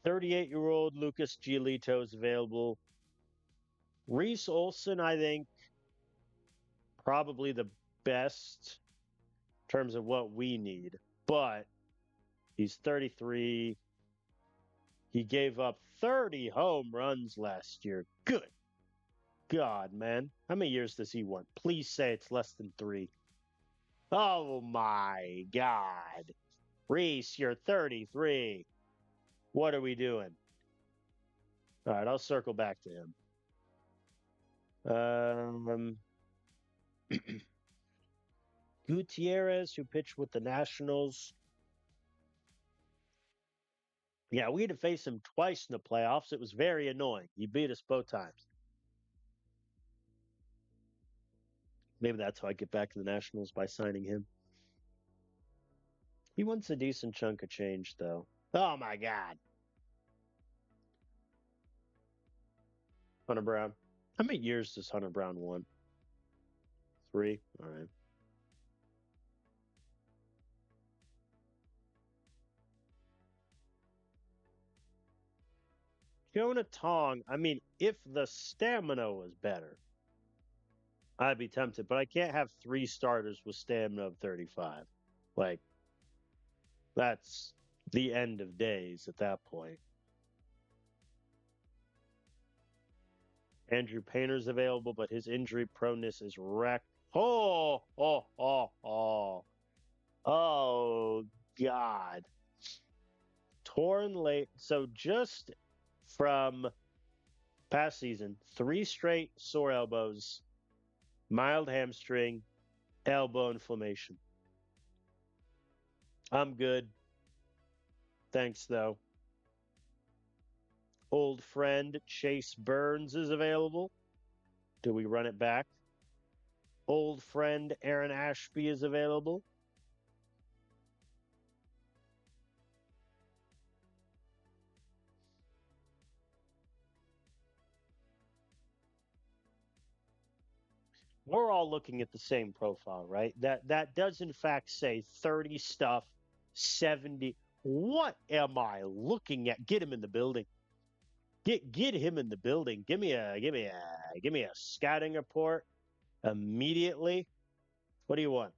38-year-old Lucas Giolito is available. Reese Olson, I think, probably the best in terms of what we need. But he's 33. He gave up 30 home runs last year. Good God, man. How many years does he want? Please say it's less than 3. Oh my God. Reese, you're 33. What are we doing? All right, I'll circle back to him. Gutierrez, who pitched with the Nationals. Yeah, we had to face him twice in the playoffs. It was very annoying. He beat us both times. Maybe that's how I get back to the Nationals, by signing him. He wants a decent chunk of change, though. Oh my God. Hunter Brown. How many years does Hunter Brown want? 3? All right. Jonah Tong, I mean, if the stamina was better, I'd be tempted, but I can't have 3 starters with stamina of 35. Like, that's the end of days at that point. Andrew Painter's available, but his injury proneness is wrecked. Oh, oh, oh, oh. Oh, God. Torn late. So just from past season, 3 straight sore elbows, mild hamstring, elbow inflammation. I'm good. Thanks, though. Old friend Chase Burns is available. Do we run it back? Old friend Aaron Ashby is available. we're all looking at the same profile, right? That does in fact say 30 stuff, 70. What am I looking at? Get him in the building. Get him in the building. Give me a scouting report immediately. What do you want?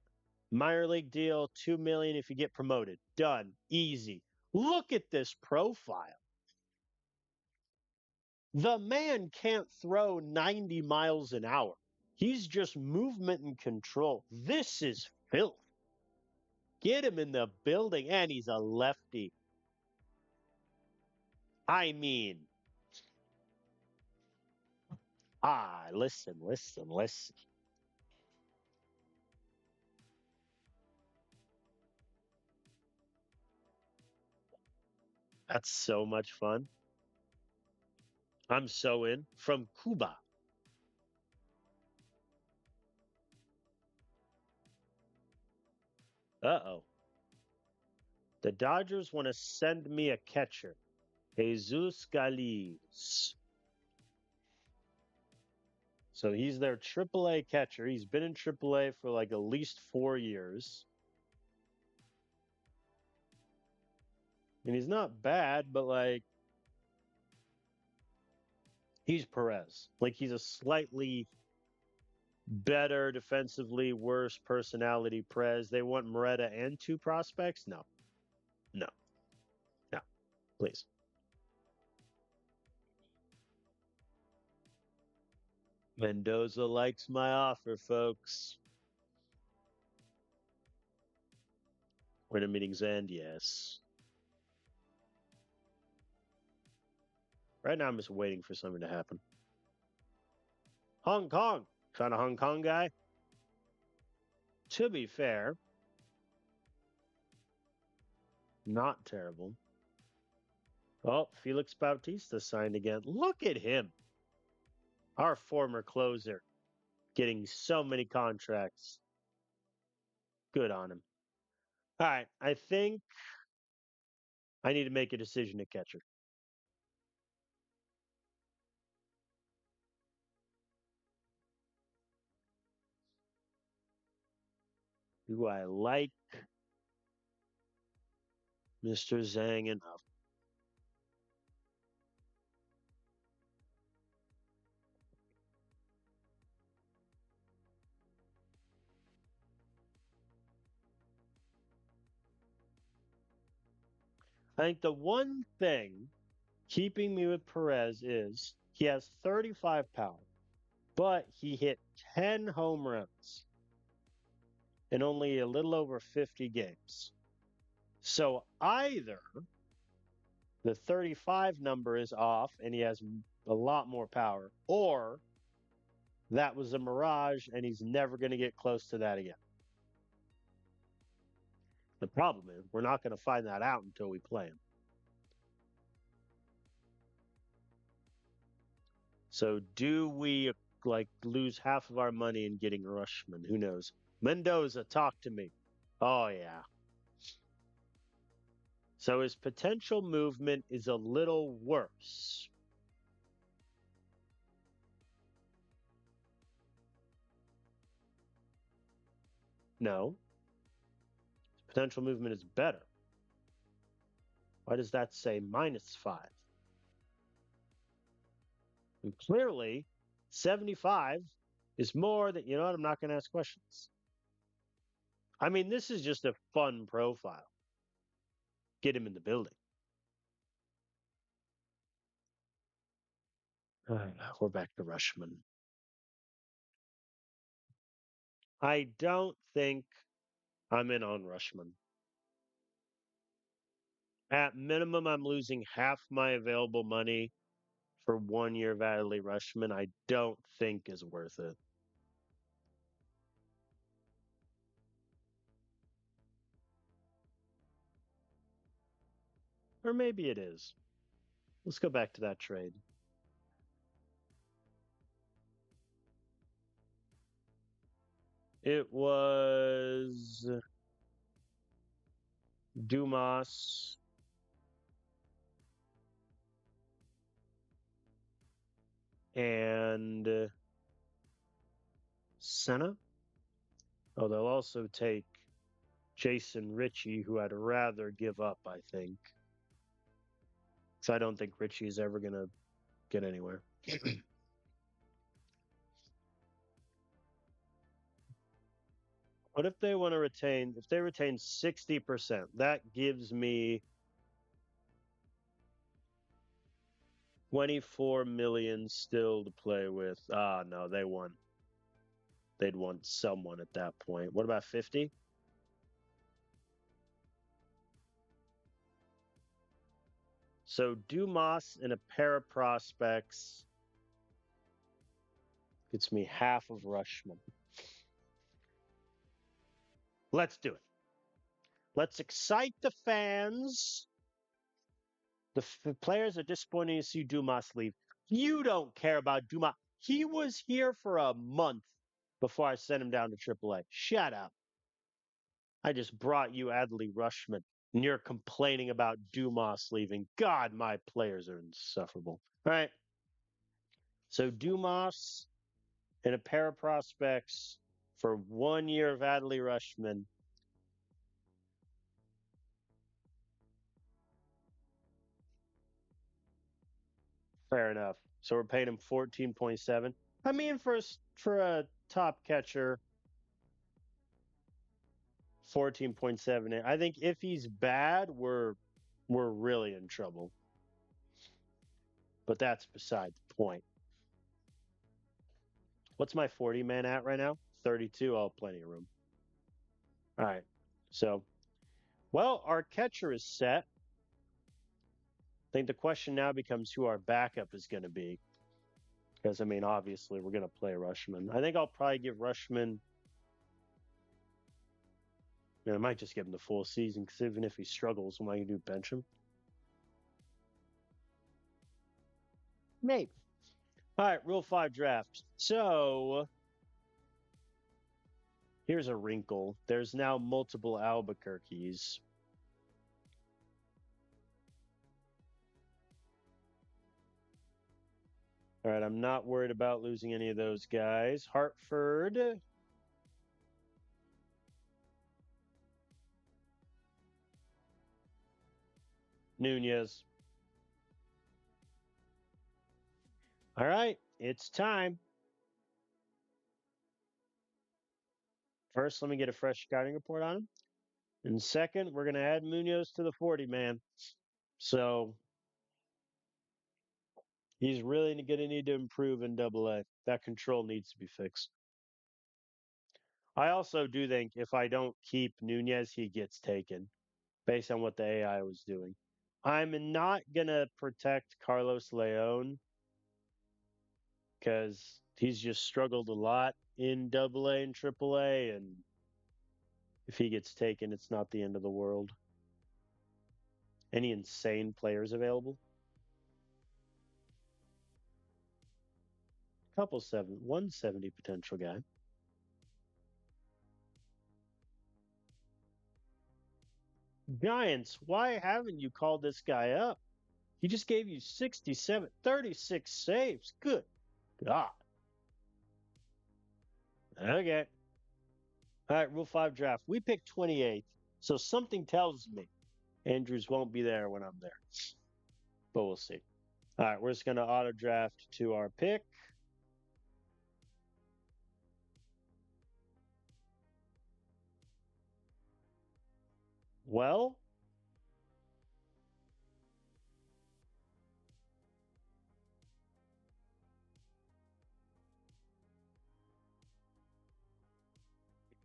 Minor league deal, 2 million if you get promoted. Done. Easy. Look at this profile. The man can't throw 90 miles an hour. He's just movement and control. This is filth. Get him in the building, and he's a lefty. I mean, listen. That's so much fun. I'm so in. From Cuba. Uh-oh. The Dodgers want to send me a catcher. Jesus Galiz. So he's their AAA catcher. He's been in AAA for like at least 4 years. And he's not bad, but like he's Perez. Like he's a slightly better defensively, worse personality Perez. They want Moretta and two prospects? No. No. No. Please. Mendoza likes my offer, folks. We're in a meeting's end, yes. Right now, I'm just waiting for something to happen. Hong Kong. Found a Hong Kong guy. To be fair, not terrible. Oh, Felix Bautista signed again. Look at him. Our former closer getting so many contracts. Good on him. All right. I think I need to make a decision at catcher. Do I like Mr. Zhang enough? I think the one thing keeping me with Perez is he has 35 power, but he hit 10 home runs in only a little over 50 games. So either the 35 number is off and he has a lot more power, or that was a mirage and he's never going to get close to that again. The problem is we're not going to find that out until we play him. So do we like lose half of our money in getting Rushman? Who knows? Mendoza, talk to me. Oh yeah. So his potential movement is a little worse. No. His potential movement is better. Why does that say -5? And clearly, 75 is more than, you know what? I'm not going to ask questions. I mean, this is just a fun profile. Get him in the building. We're back to Rushman. I don't think I'm in on Rushman. At minimum, I'm losing half my available money for 1 year of Adley Rushman. I don't think is worth it. Or maybe it is. Let's go back to that trade. It was Dumas and Senna. Oh, they'll also take Jason Ritchie, who I'd rather give up, I think. So I don't think Ritchie is ever going to get anywhere. What if they want to retain, if they retain 60%, that gives me 24 million still to play with. Ah, no, they'd want someone at that point. What about 50? So Dumas and a pair of prospects gets me half of Rushman. Let's do it. Let's excite the fans. The players are disappointed to see Dumas leave. You don't care about Dumas. He was here for a month before I sent him down to AAA. Shut up. I just brought you Adley Rushman, and you're complaining about Dumas leaving. God, my players are insufferable. All right. So Dumas and a pair of prospects for 1 year of Adley Rushman. Fair enough. So we're paying him 14.7. I mean, for a top catcher, 14.7. I think if he's bad, we're really in trouble. But that's beside the point. What's my 40 man at right now? 32. Oh, plenty of room. All right. So, well, our catcher is set. I think the question now becomes who our backup is going to be. Because, I mean, obviously, we're going to play Rushman. I think I'll probably give Rushman. I might just give him the full season because even if he struggles, what am I going to do? Bench him? Maybe. All right, Rule 5 draft. So here's a wrinkle. There's now multiple Albuquerques. All right, I'm not worried about losing any of those guys. Hartford. Nunez. All right, it's time. First, let me get a fresh scouting report on him. And second, we're going to add Munoz to the 40 man. So he's really going to need to improve in AA. That control needs to be fixed. I also do think if I don't keep Nunez, he gets taken based on what the AI was doing. I'm not going to protect Carlos Leon because he's just struggled a lot in AA and AAA. And if he gets taken, it's not the end of the world. Any insane players available? Couple 170 potential guy. Giants, why haven't you called this guy up? He just gave you 67, 36 saves. Good God. Okay. All right, Rule 5 draft. We picked 28th, so something tells me Andrews won't be there when I'm there. But we'll see. All right, we're just going to auto draft to our pick. Well,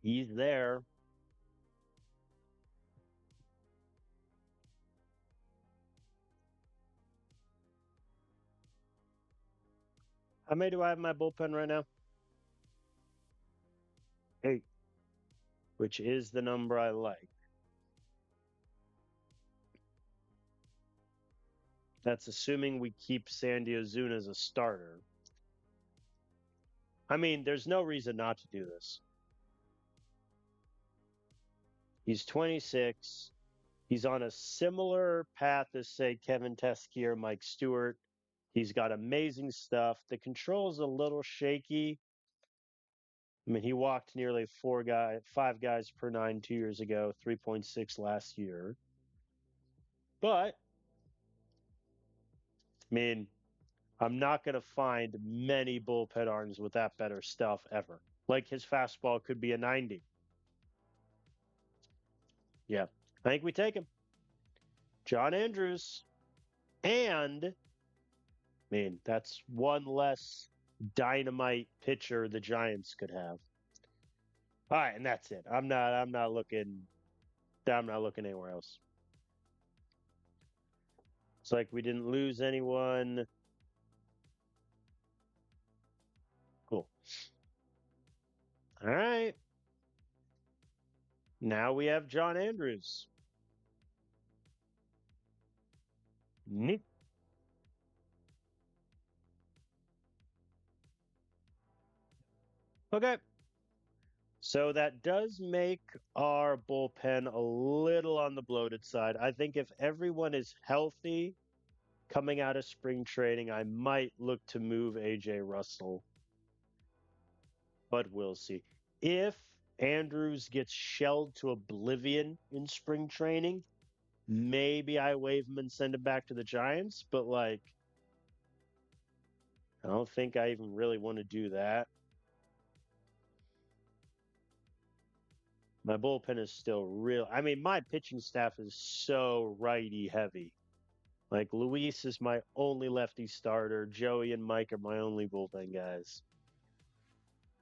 he's there. How many do I have in my bullpen right now? 8, which is the number I like. That's assuming we keep Sandy Ozuna as a starter. I mean, there's no reason not to do this. He's 26. He's on a similar path as, say, Kevin Teskey or Mike Stewart. He's got amazing stuff. The control is a little shaky. I mean, he walked nearly 5 guys per 9 2 years ago, 3.6 last year. But I mean, I'm not going to find many bullpen arms with that better stuff ever. Like his fastball could be a 90. Yeah, I think we take him. John Andrews. And, I mean, that's one less dynamite pitcher the Giants could have. All right, and that's it. I'm not looking anywhere else. It's like we didn't lose anyone. Cool. All right. Now we have John Andrews. Neat. Okay. So that does make our bullpen a little on the bloated side. I think if everyone is healthy coming out of spring training, I might look to move AJ Russell, but we'll see. If Andrews gets shelled to oblivion in spring training, maybe I waive him and send him back to the Giants, but like, I don't think I even really want to do that. My bullpen is still real. I mean, my pitching staff is so righty heavy. Like, Luis is my only lefty starter. Joey and Mike are my only bullpen guys.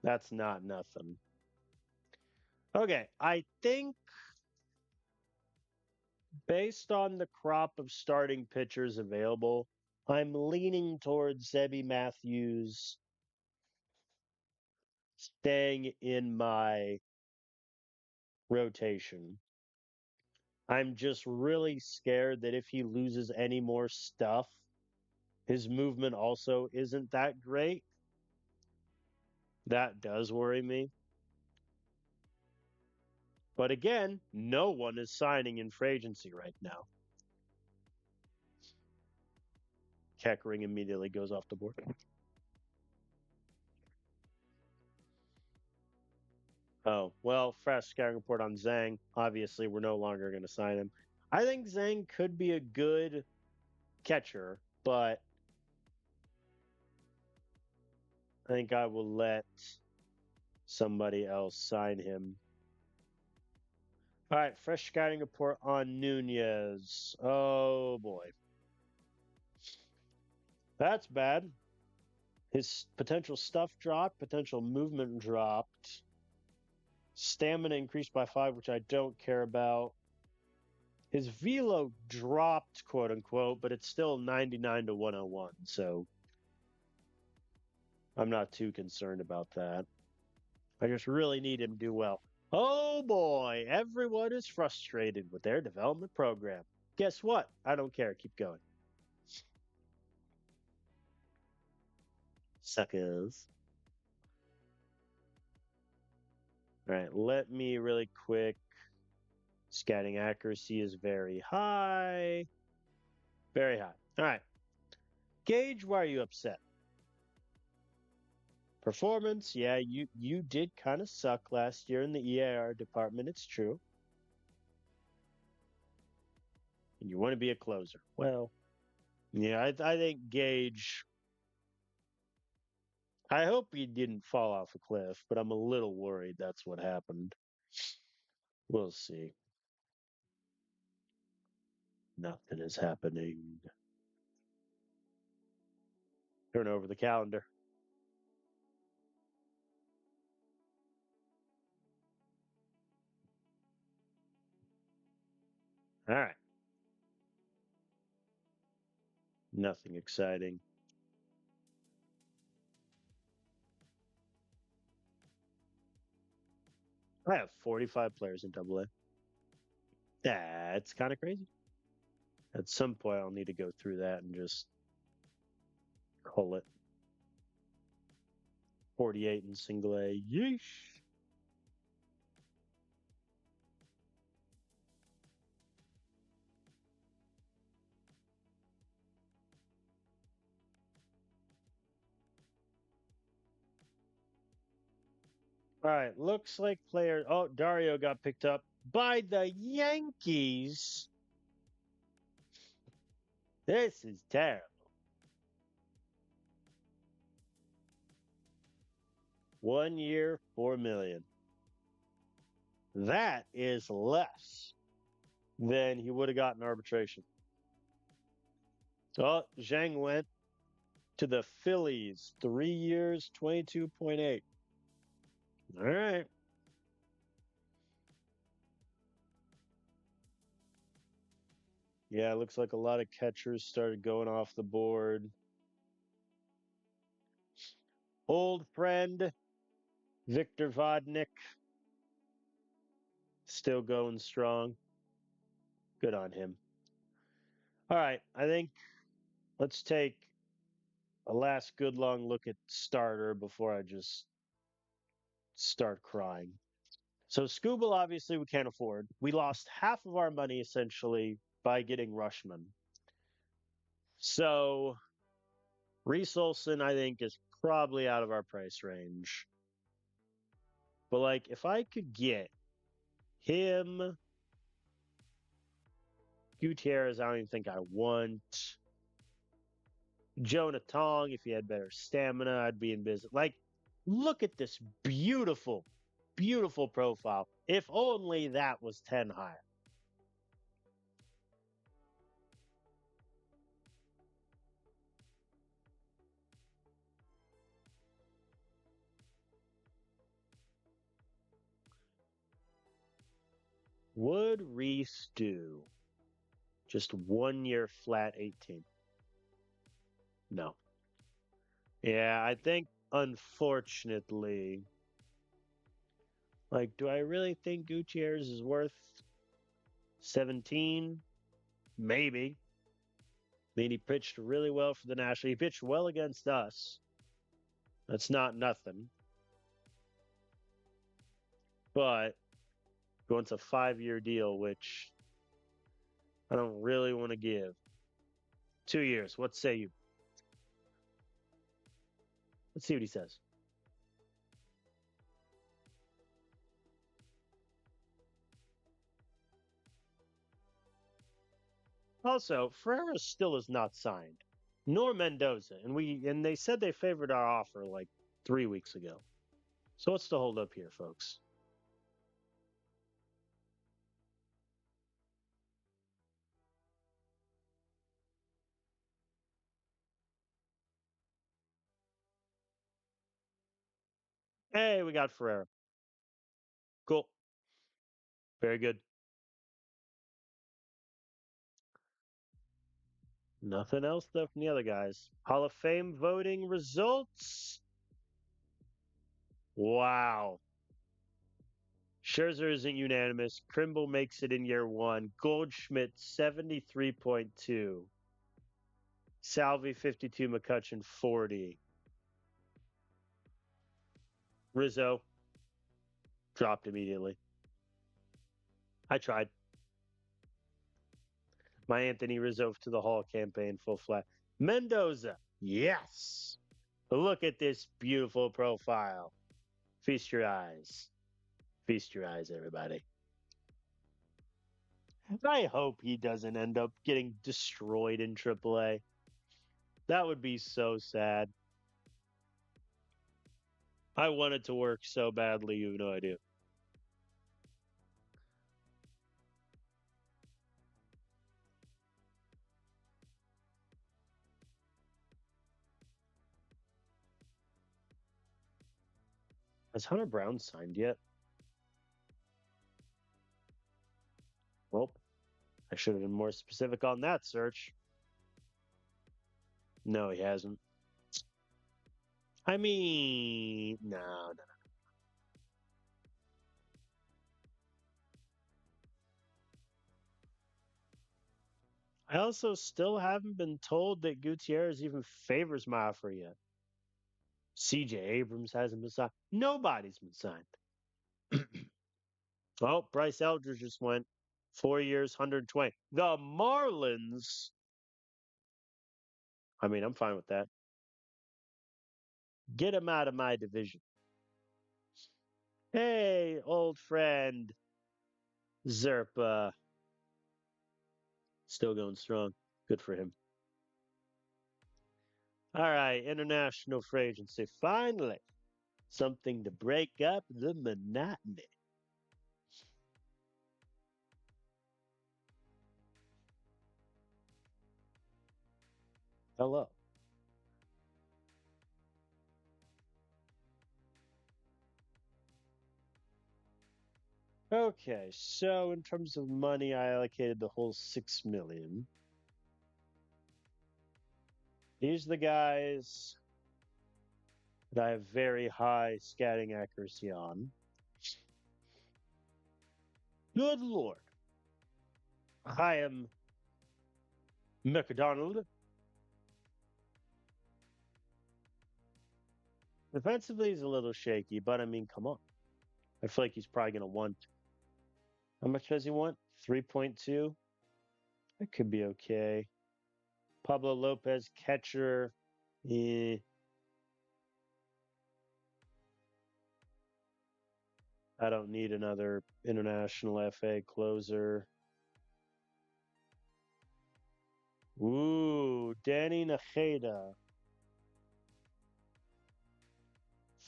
That's not nothing. Okay, I think based on the crop of starting pitchers available, I'm leaning towards Zebby Matthews staying in my rotation. I'm just really scared that if he loses any more stuff, his movement also isn't that great. That does worry me. But again, no one is signing in free agency right now. Keckering immediately goes off the board. Oh, well, fresh scouting report on Zhang. Obviously, we're no longer going to sign him. I think Zhang could be a good catcher, but I think I will let somebody else sign him. All right, fresh scouting report on Nunez. Oh, boy. That's bad. His potential stuff dropped, potential movement dropped. Stamina increased by 5, which I don't care about. His velo dropped, quote unquote, but it's still 99 to 101. So I'm not too concerned about that. I just really need him to do well. Oh boy, everyone is frustrated with their development program. Guess what? I don't care. Keep going. Suckers. All right, let me really quick. Scouting accuracy is very high. Very high. All right. Gage, why are you upset? Performance, yeah, you did kind of suck last year in the EAR department. It's true. And you want to be a closer. Well, yeah, I think Gage. I hope he didn't fall off a cliff, but I'm a little worried that's what happened. We'll see. Nothing is happening. Turn over the calendar. All right. Nothing exciting. I have 45 players in AA. That's kind of crazy. At some point, I'll need to go through that and just call it 48 in single A. Yeesh. All right, looks like player. Oh, Dario got picked up by the Yankees. This is terrible. 1 year, 4 million. That is less than he would have gotten arbitration. Oh, Zhang went to the Phillies. 3 years, 22.8. All right. Yeah, it looks like a lot of catchers started going off the board. Old friend Victor Vodnik still going strong. Good on him. All right, I think let's take a last good long look at starter before I just start crying. So Scooble, obviously, we can't afford. We lost half of our money essentially by getting Rushman. So Reese Olson, I think, is probably out of our price range. But like, if I could get him, Gutierrez, I don't even think I want. Jonah Tong, if he had better stamina, I'd be in business. Like, look at this beautiful, beautiful profile. If only that was 10 higher. Would Reese do just 1 year flat 18? No. Yeah, I think unfortunately, like, do I really think Gutierrez is worth 17? Maybe. I mean, he pitched really well for the National. He pitched well against us. That's not nothing. But going to a 5 year deal, which I don't really want to give. 2 years. What say you? Let's see what he says. Also, Ferreira still is not signed, nor Mendoza, and they said they favored our offer like 3 weeks ago. So what's the hold up here, folks? Hey, we got Ferreira. Cool. Very good. Nothing else though from the other guys. Hall of Fame voting results. Wow. Scherzer isn't unanimous. Krimble makes it in year one. Goldschmidt 73.2. Salvi 52. McCutcheon 40. Rizzo dropped immediately. I tried. My Anthony Rizzo to the Hall campaign full flat. Mendoza, yes. Look at this beautiful profile. Feast your eyes. Feast your eyes, everybody. I hope he doesn't end up getting destroyed in AAA. That would be so sad. I want it to work so badly, you have no idea. Has Hunter Brown signed yet? Well, I should have been more specific on that search. No, he hasn't. I mean, no. I also still haven't been told that Gutierrez even favors my offer yet. CJ Abrams hasn't been signed. Nobody's been signed. Oh, Bryce Elder just went 4 years, 120. The Marlins. I mean, I'm fine with that. Get him out of my division. Hey, old friend Zerpa. Still going strong. Good for him. All right, international free agency. Finally, something to break up the monotony. Hello. Okay, so in terms of money, I allocated the whole 6 million. These are the guys that I have very high scouting accuracy on. Good Lord. I am McDonald. Defensively, he's a little shaky, but I mean, come on. I feel like he's probably going to want. How much does he want? 3.2? That could be okay. Pablo Lopez, catcher. Eh, I don't need another international FA closer. Ooh, Danny Nacheda.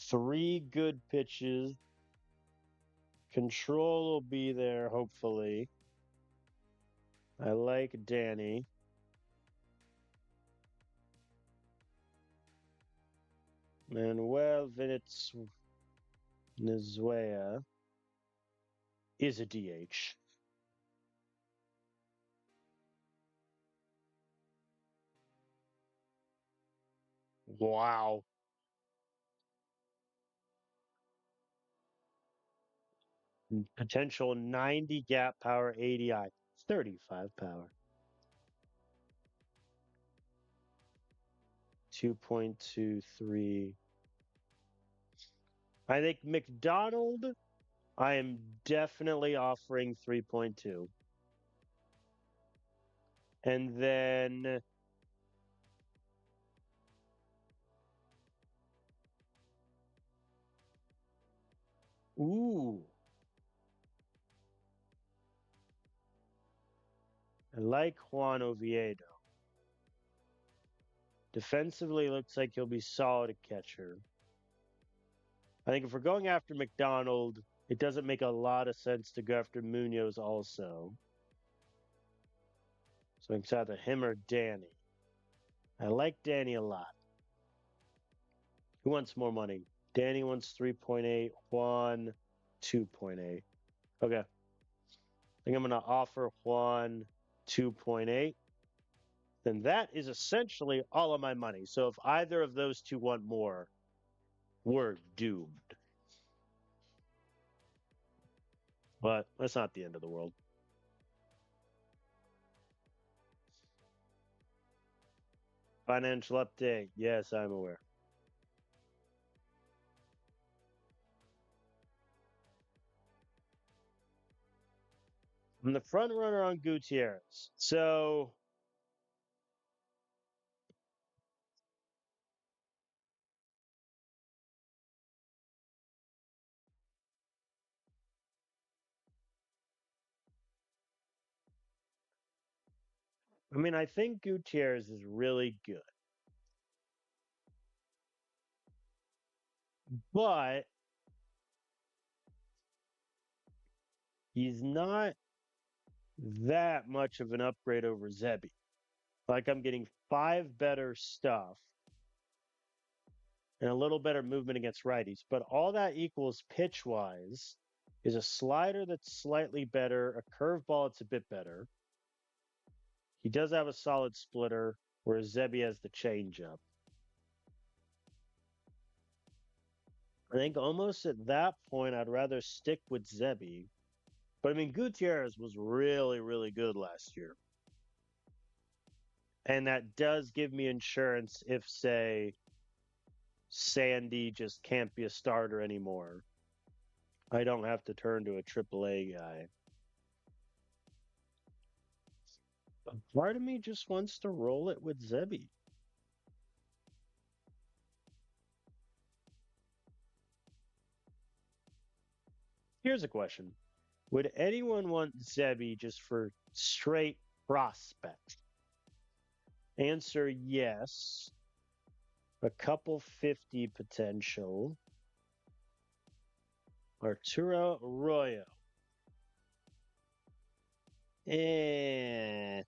3 good pitches. Control will be there, hopefully. I like Danny. Manuel Venezuela is a DH. Wow. Potential 90 gap power, 80 I, 35 power. 2.23. I think McDonald, I am definitely offering 3.2. And then, ooh, I like Juan Oviedo. Defensively, looks like he'll be solid at catcher. I think if we're going after McDonald, it doesn't make a lot of sense to go after Munoz also. So it's either him or Danny. I like Danny a lot. Who wants more money? Danny wants 3.8, Juan 2.8. Okay. I think I'm going to offer Juan 2.8. Then that is essentially all of my money. So if either of those two want more, we're doomed. But that's not the end of the world. Financial update. Yes, I'm aware. I'm the front runner on Gutierrez. So I mean, I think Gutierrez is really good, but he's not that much of an upgrade over Zebi. Like I'm getting 5 better stuff and a little better movement against righties, but all that equals pitch wise is a slider that's slightly better, a curveball that's a bit better. He does have a solid splitter, whereas Zebi has the changeup. I think almost at that point, I'd rather stick with Zebi. But I mean, Gutierrez was really, really good last year. And that does give me insurance if, say, Sandy just can't be a starter anymore. I don't have to turn to a AAA guy. But part of me just wants to roll it with Zebi. Here's a question. Would anyone want Zebby just for straight prospect? Answer yes. A couple 50 potential. Arturo Arroyo. I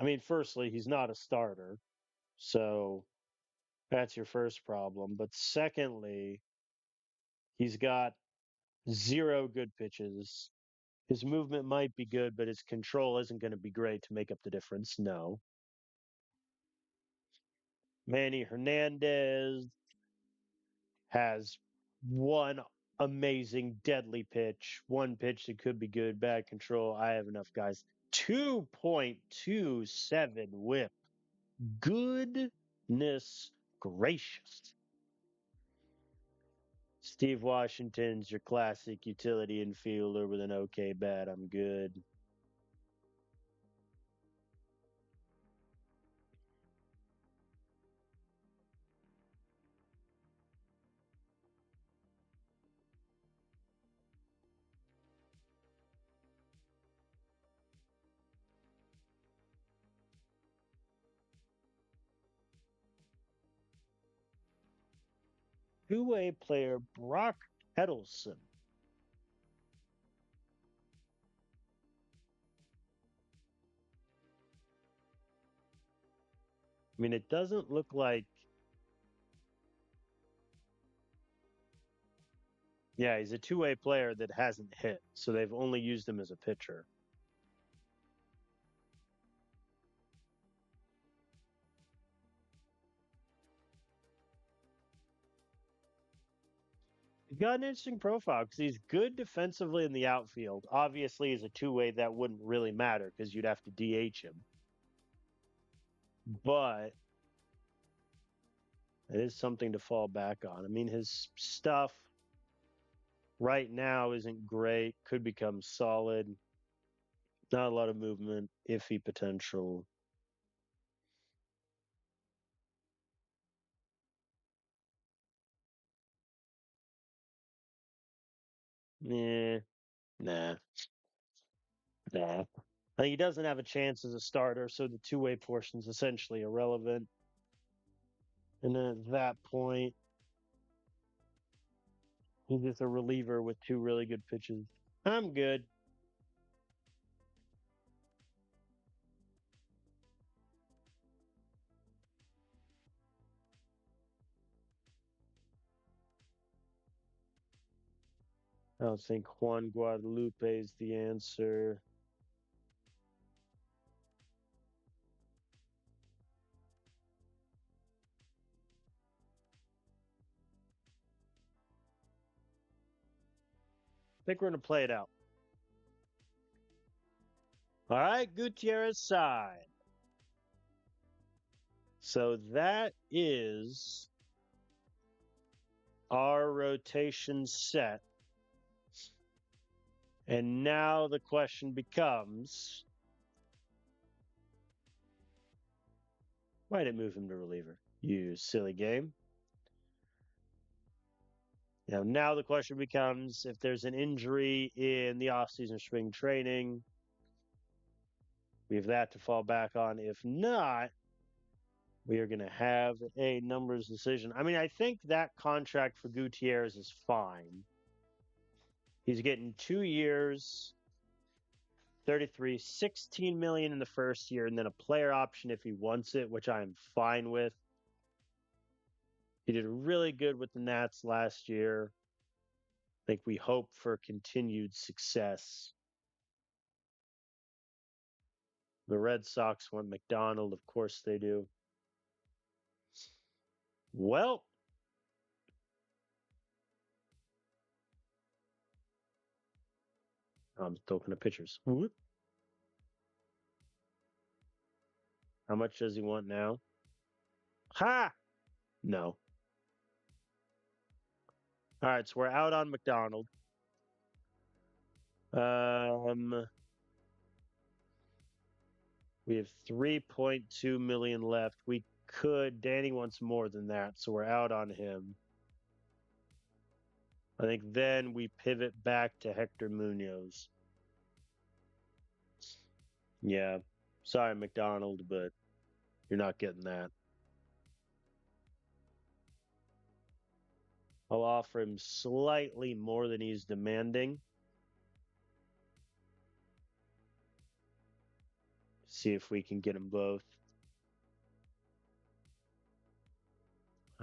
mean, firstly, he's not a starter. So that's your first problem. But secondly, he's got zero good pitches. His movement might be good, but his control isn't going to be great to make up the difference. No. Manny Hernandez has one amazing deadly pitch, one pitch that could be good, bad control. I have enough guys. 2.27 whip. Goodness gracious. Steve Washington's your classic utility infielder with an okay bat. I'm good. Two-way player Brock Edelson. I mean, it doesn't look like. Yeah, he's a two-way player that hasn't hit, so they've only used him as a pitcher. He's got an interesting profile because he's good defensively in the outfield. Obviously, as a two-way, that wouldn't really matter because you'd have to DH him. But it is something to fall back on. I mean, his stuff right now isn't great, could become solid. Not a lot of movement, iffy potential. Yeah, nah, nah. He doesn't have a chance as a starter, so the two-way portion is essentially irrelevant. And then at that point, he's just a reliever with two really good pitches. I'm good. I don't think Juan Guadalupe is the answer. I think we're going to play it out. All right, Gutierrez side. So that is our rotation set. And now the question becomes, why did it move him to reliever? You silly game. Now the question becomes, if there's an injury in the offseason spring training, we have that to fall back on. If not, we are going to have a numbers decision. I mean, I think that contract for Gutierrez is fine. He's getting 2 years, 33, 16 million in the first year, and then a player option if he wants it, which I'm fine with. He did really good with the Nats last year. I think we hope for continued success. The Red Sox want McDonald. Of course they do. Well, I'm talking to pitchers. Whoop. How much does he want now? Ha! No. All right, so we're out on McDonald. We have 3.2 million left. We could. Danny wants more than that, so we're out on him. I think then we pivot back to Hector Munoz. Yeah. Sorry, McDonald, but you're not getting that. I'll offer him slightly more than he's demanding. See if we can get them both.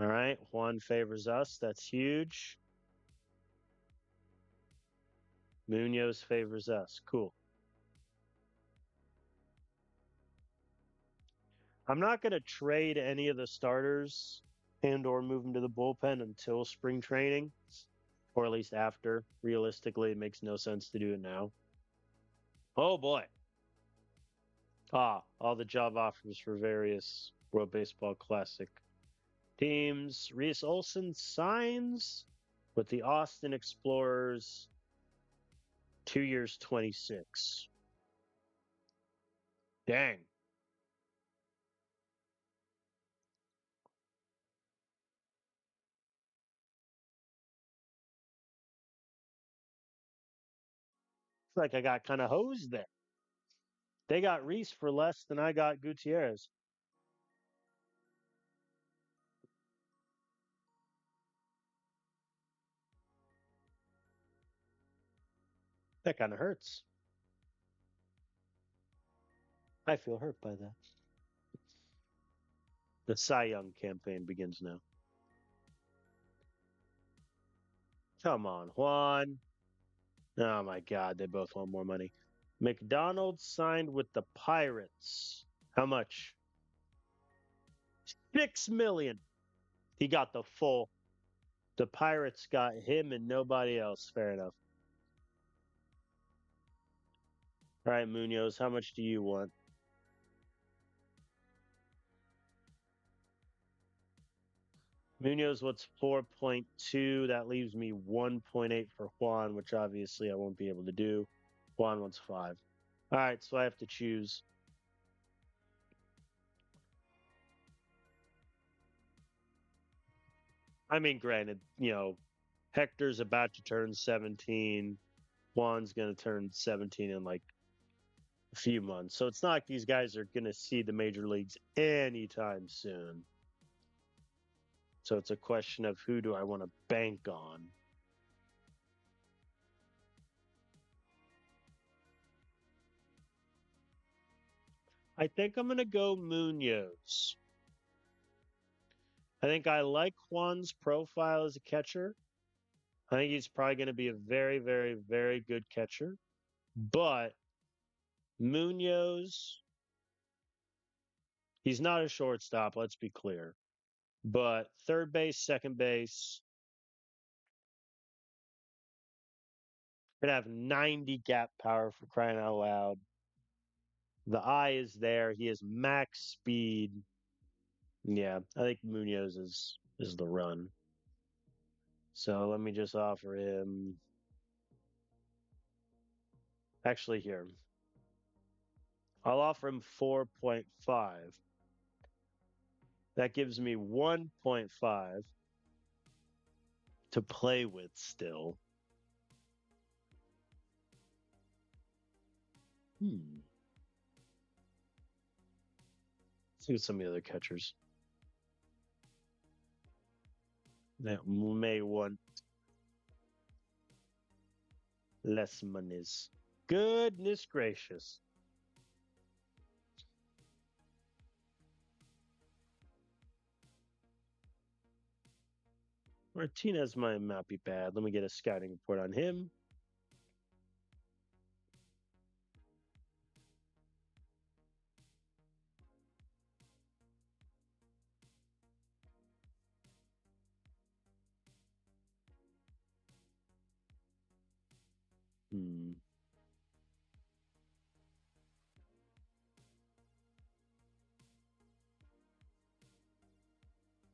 All right. Juan favors us. That's huge. Munoz favors us. Cool. I'm not going to trade any of the starters and or move them to the bullpen until spring training, or at least after. Realistically, it makes no sense to do it now. Oh boy. All the job offers for various World Baseball Classic teams. Reese Olson signs with the Austin Explorers, 2 years, 26. Dang. It's like I got kind of hosed there. They got Reese for less than I got Gutierrez. That kind of hurts. I feel hurt by that. The Cy Young campaign begins now. Come on, Juan. Oh my God, they both want more money. McDonald signed with the Pirates. How much? 6 million. He got the full. The Pirates got him and nobody else. Fair enough. All right, Munoz, how much do you want? Munoz wants 4.2. That leaves me 1.8 for Juan, which obviously I won't be able to do. Juan wants 5. All right, so I have to choose. I mean, granted, Hector's about to turn 17. Juan's going to turn 17 in like a few months. So it's not like these guys are going to see the major leagues anytime soon. So it's a question of who do I want to bank on? I think I'm going to go Munoz. I think I like Juan's profile as a catcher. I think he's probably going to be a very, very, very good catcher. But Munoz, he's not a shortstop, let's be clear. But third base, second base, could have 90 gap power for crying out loud. The eye is there. He has max speed. Yeah, I think Munoz is the run. So let me just offer him. Actually, here I'll offer him 4.5. That gives me 1.5 to play with still. Hmm. Let's see what some of the other catchers that may want less monies. Goodness gracious. Martinez might not be bad. Let me get a scouting report on him. Hmm.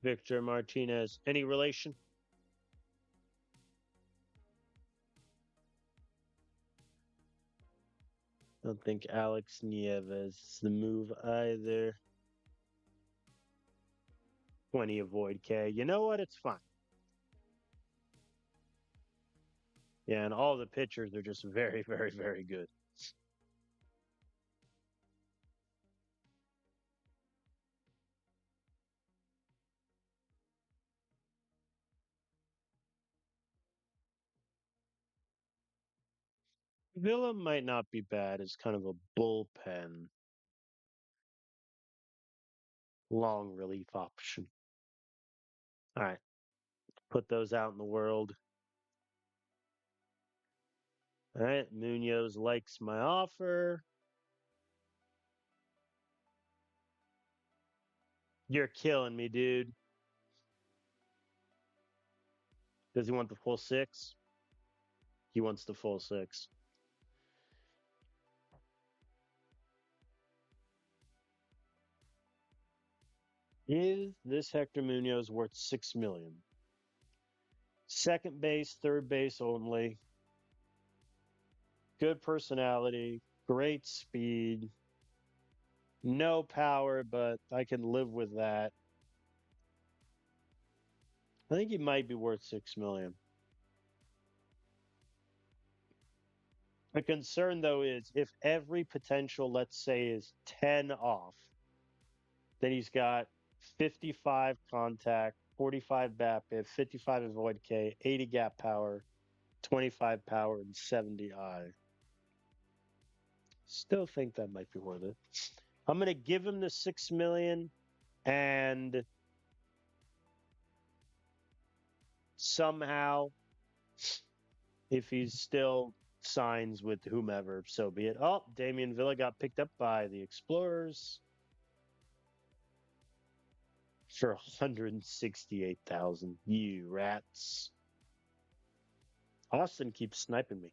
Victor Martinez. Any relation? I don't think Alex Nieves is the move either. 20 avoid K. You know what? It's fine. Yeah, and all the pitchers are just very, very, very good. Villa might not be bad as kind of a bullpen long relief option. All right, put those out in the world. All right, Munoz likes my offer. You're killing me, dude. Does he want the full six? He wants the full six. Is this Hector Munoz worth 6 million? Second base, third base only. Good personality, great speed, no power, but I can live with that. I think he might be worth 6 million. The concern though is if every potential, let's say, is 10 off, then he's got 55 contact, 45 BABIP, 55 avoid K, 80 gap power, 25 power, and 70 I. Still think that might be worth it. I'm going to give him the 6 million, and somehow, if he's still signs with whomever, so be it. Oh, Damian Villa got picked up by the Explorers for 168,000. You rats. Austin keeps sniping me.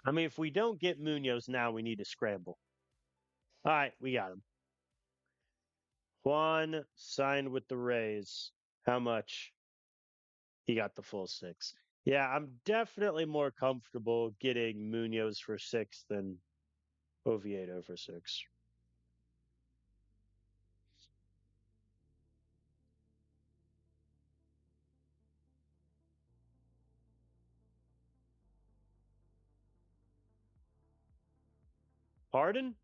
I mean, if we don't get Munoz now, we need to scramble. All right, we got him. Juan signed with the Rays. How much? He got the full six. Yeah, I'm definitely more comfortable getting Munoz for six than Oviedo for six. Pardon?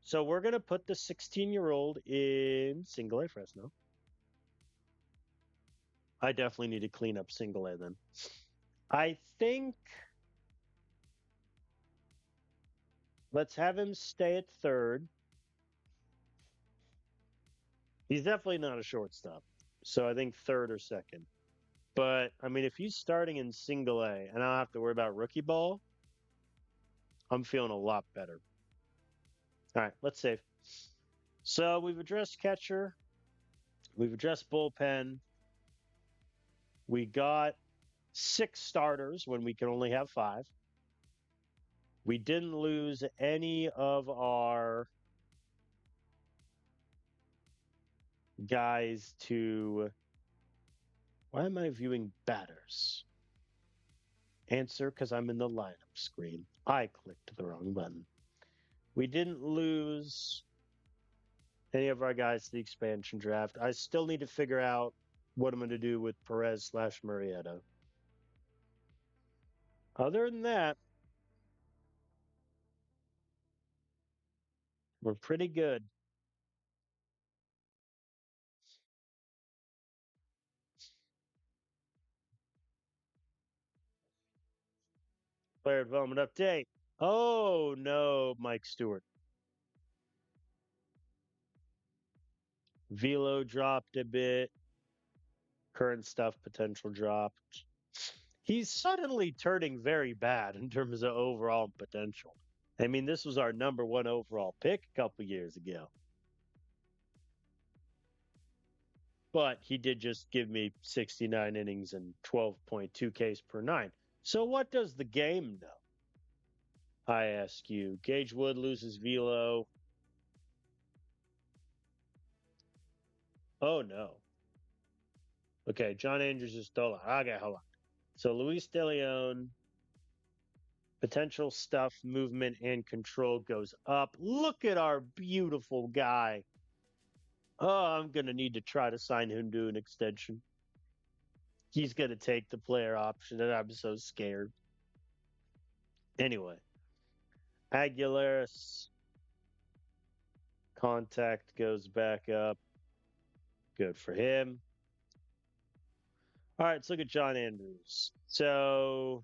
So we're going to put the 16-year-old in single A Fresno. I definitely need to clean up single A then. I think let's have him stay at third. He's definitely not a shortstop. So I think third or second. But I mean, if he's starting in single A and I don't have to worry about rookie ball, I'm feeling a lot better. All right, let's save. So we've addressed catcher, we've addressed bullpen. We got 6 starters when we can only have 5. We didn't lose any of our guys to. Why am I viewing batters? Answer, because I'm in the lineup screen. I clicked the wrong button. We didn't lose any of our guys to the expansion draft. I still need to figure out what I'm going to do with Perez/Murrieta. Other than that, we're pretty good. Player development update. Oh no, Mike Stewart. Velo dropped a bit. Current stuff potential dropped. He's suddenly turning very bad in terms of overall potential. I mean, this was our number 1 overall pick a couple years ago. But he did just give me 69 innings and 12.2 Ks per 9. So what does the game know? I ask you. Gage Wood loses velo. Oh no. Okay, John Andrews is still on. Okay, hold on. So Luis De Leon, Potential stuff, movement, and control goes up. Look at our beautiful guy. Oh, I'm going to need to try to sign him to an extension. He's going to take the player option, and I'm so scared. Anyway, Aguilaris contact goes back up. Good for him. All right, let's look at John Andrews. So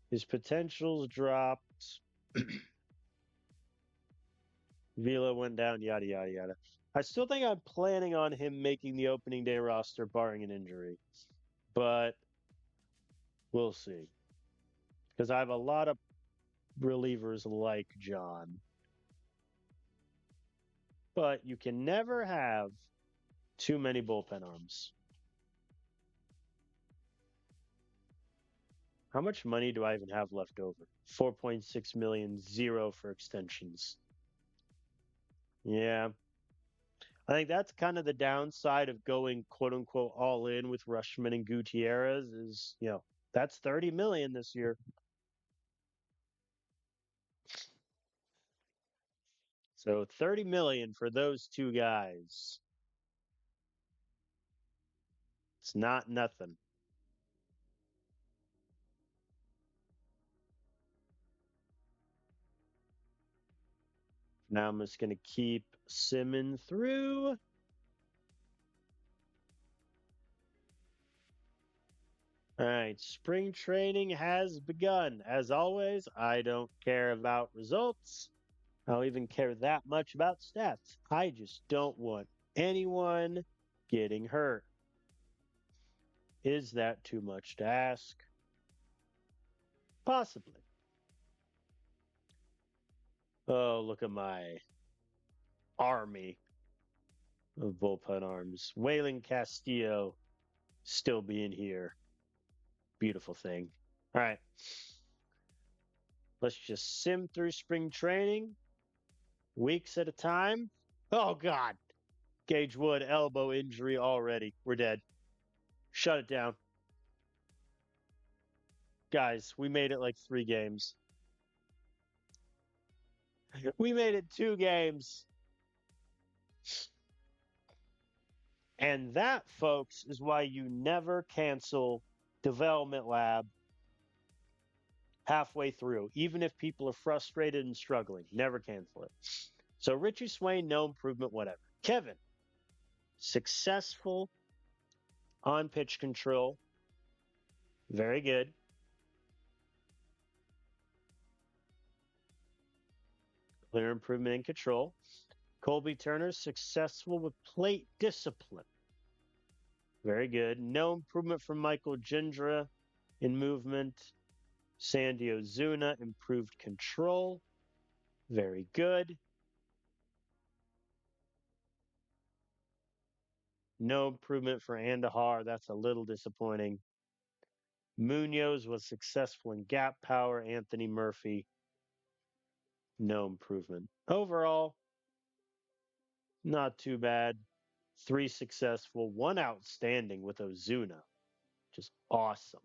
his potentials dropped. Vila went down, yada, yada, yada. I still think I'm planning on him making the opening day roster, barring an injury. But we'll see. Because I have a lot of relievers like John. But you can never have too many bullpen arms. How much money do I even have left over? 4.6 million, zero for extensions. Yeah. I think that's kind of the downside of going quote unquote all in with Rushman and Gutierrez is, that's 30 million this year. So 30 million for those two guys. It's not nothing. Now I'm just going to keep simming through. All right, spring training has begun. As always, I don't care about results. I don't even care that much about stats. I just don't want anyone getting hurt. Is that too much to ask? Possibly. Oh, look at my army of bullpen arms. Waylon Castillo still being here. Beautiful thing. All right. Let's just sim through spring training, weeks at a time. Oh, God. Gage Wood, elbow injury already. We're dead. Shut it down. Guys, we made it like 3 games. We made it 2 games. And that, folks, is why you never cancel Development Lab halfway through, even if people are frustrated and struggling. Never cancel it. So Richie Swain, no improvement, whatever. Kevin, successful on pitch control. Very good. Clear improvement in control. Colby Turner, successful with plate discipline. Very good. No improvement from Michael Gendra in movement. Sandy Ozuna, improved control. Very good. No improvement for Andahar. That's a little disappointing. Munoz was successful in gap power. Anthony Murphy, no improvement. Overall, not too bad. 3 successful, 1 outstanding with Ozuna. Just awesome.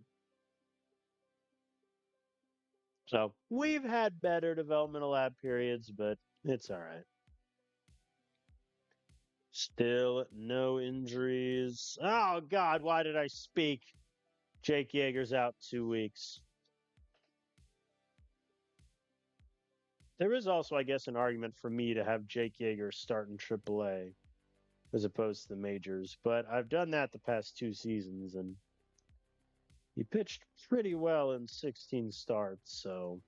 So we've had better developmental lab periods, but it's all right. Still no injuries. Oh, God, why did I speak? Jake Yeager's out 2 weeks. There is also, I guess, an argument for me to have Jake Yeager start in AAA as opposed to the majors, but I've done that the past 2 seasons, and he pitched pretty well in 16 starts, so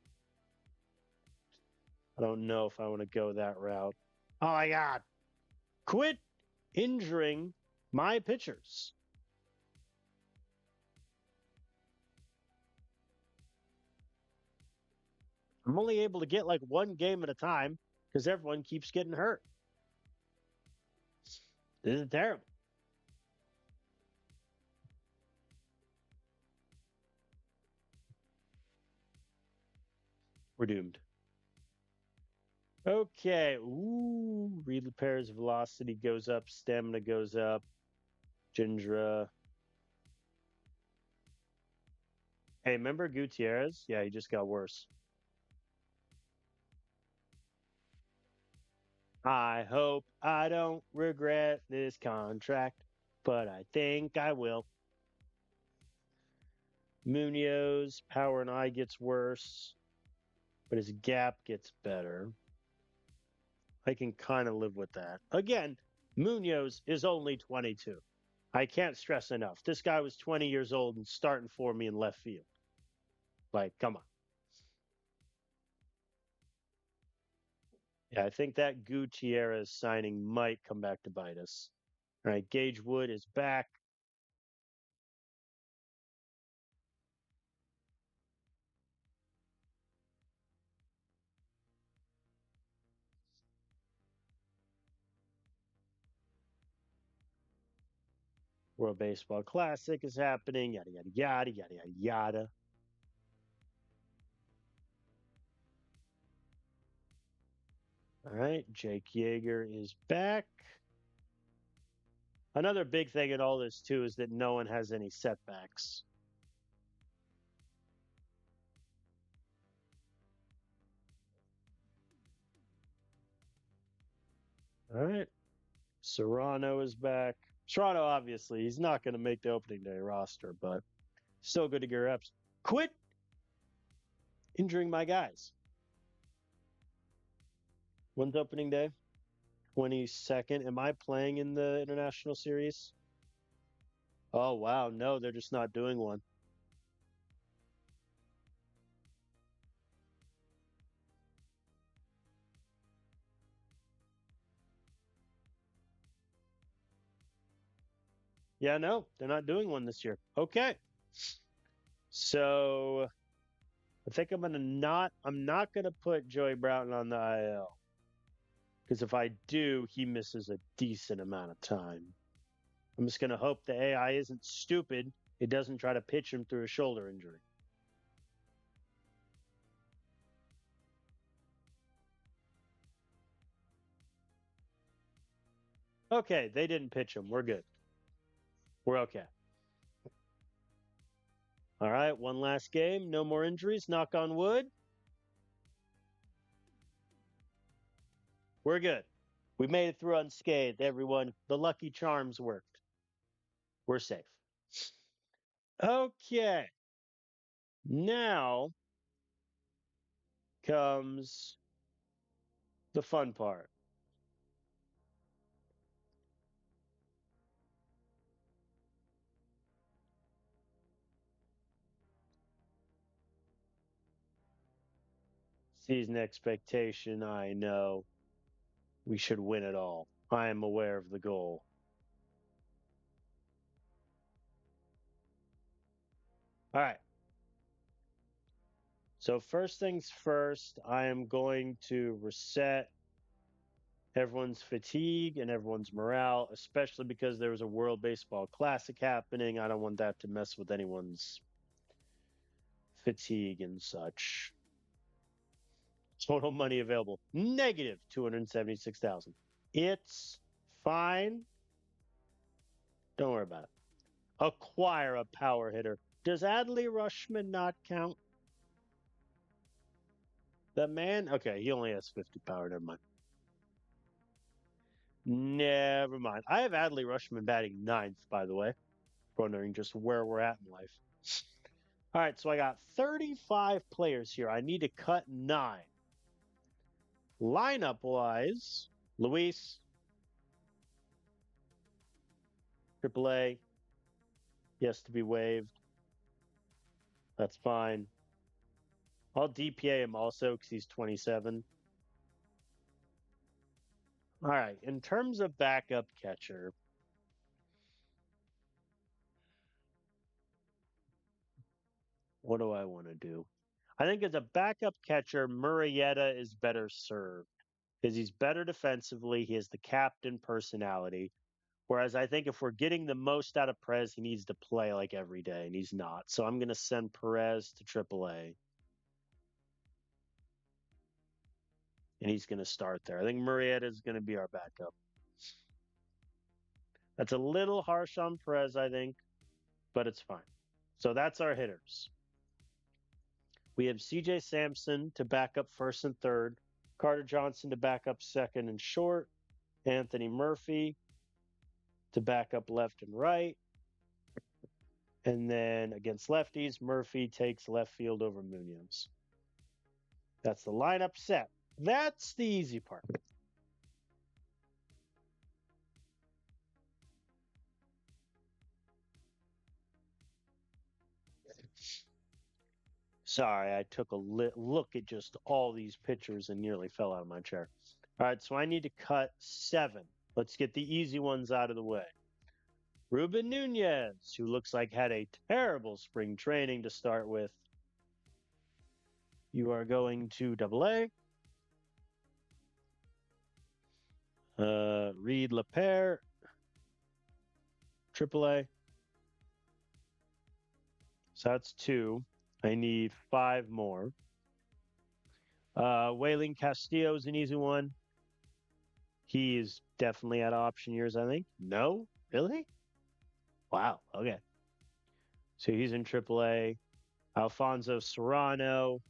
I don't know if I want to go that route. Oh, my God. Quit injuring my pitchers. I'm only able to get like 1 game at a time because everyone keeps getting hurt. This is terrible. We're doomed. Okay. Ooh, repairs velocity goes up, stamina goes up. Gendra. Hey, remember Gutierrez? Yeah, he just got worse. I hope I don't regret this contract, but I think I will. Munoz, power and eye gets worse, but his gap gets better. I can kind of live with that. Again, Munoz is only 22. I can't stress enough. This guy was 20 years old and starting for me in left field. Like, come on. Yeah, I think that Gutierrez signing might come back to bite us. All right, Gage Wood is back. World Baseball Classic is happening. Yada yada yada yada yada yada. All right, Jake Yeager is back. Another big thing in all this too is that no one has any setbacks. All right, Serrano is back. Serrano, obviously, he's not going to make the opening day roster, but still good to get reps. Quit injuring my guys. When's opening day? 22nd. Am I playing in the international series? Oh, wow. No, they're just not doing one. Yeah, no, they're not doing one this year. Okay. So I think I'm not gonna put Joey Broughton on the IL. Because if I do, he misses a decent amount of time. I'm just gonna hope the AI isn't stupid. It doesn't try to pitch him through a shoulder injury. Okay, they didn't pitch him. We're good. We're okay. All right, one last game. No more injuries. Knock on wood. We're good. We made it through unscathed, everyone. The lucky charms worked. We're safe. Okay. Now comes the fun part. Season expectation. I know we should win it all. I am aware of the goal. All right. So, first things first, I am going to reset everyone's fatigue and everyone's morale, especially because there was a World Baseball Classic happening. I don't want that to mess with anyone's fatigue and such. Total money available negative 276,000. It's fine. Don't worry about it. Acquire a power hitter. Does Adley Rushman not count? The man? Okay, he only has 50 power. Never mind. Never mind. I have Adley Rushman batting ninth, by the way, wondering just where we're at in life. All right, so I got 35 players here. I need to cut nine. Lineup wise, Luis, AAA, yes to be waived. That's fine. I'll DPA him also because he's 27. All right, in terms of backup catcher, what do I want to do? I think as a backup catcher, Murrieta is better served because he's better defensively. He has the captain personality. Whereas I think if we're getting the most out of Perez, he needs to play like every day, and he's not. So I'm going to send Perez to AAA, and he's going to start there. I think Murrieta is going to be our backup. That's a little harsh on Perez, I think, but it's fine. So that's our hitters. We have CJ Sampson to back up first and third, Carter Johnson to back up second and short, Anthony Murphy to back up left and right. And then against lefties, Murphy takes left field over Munoz. That's the lineup set. That's the easy part. Sorry, I took a look at just all these pictures and nearly fell out of my chair. All right, so I need to cut 7. Let's get the easy ones out of the way. Ruben Nunez, who looks like had a terrible spring training to start with. You are going to AA. Reed LaPere, AAA. So that's 2. I need 5 more. Wayling Castillo is an easy one. He is definitely at option years, I think. No? Really? Wow. Okay. So he's in AAA. Alfonso Serrano.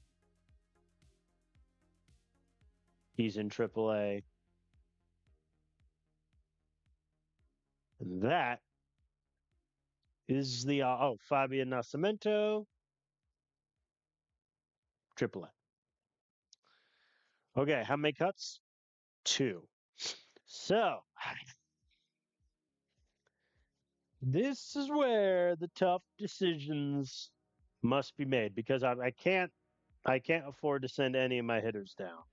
He's in AAA. And that is the Fabian Nascimento, AAA. Okay, how many cuts? 2. So this is where the tough decisions must be made because I can't afford to send any of my hitters down.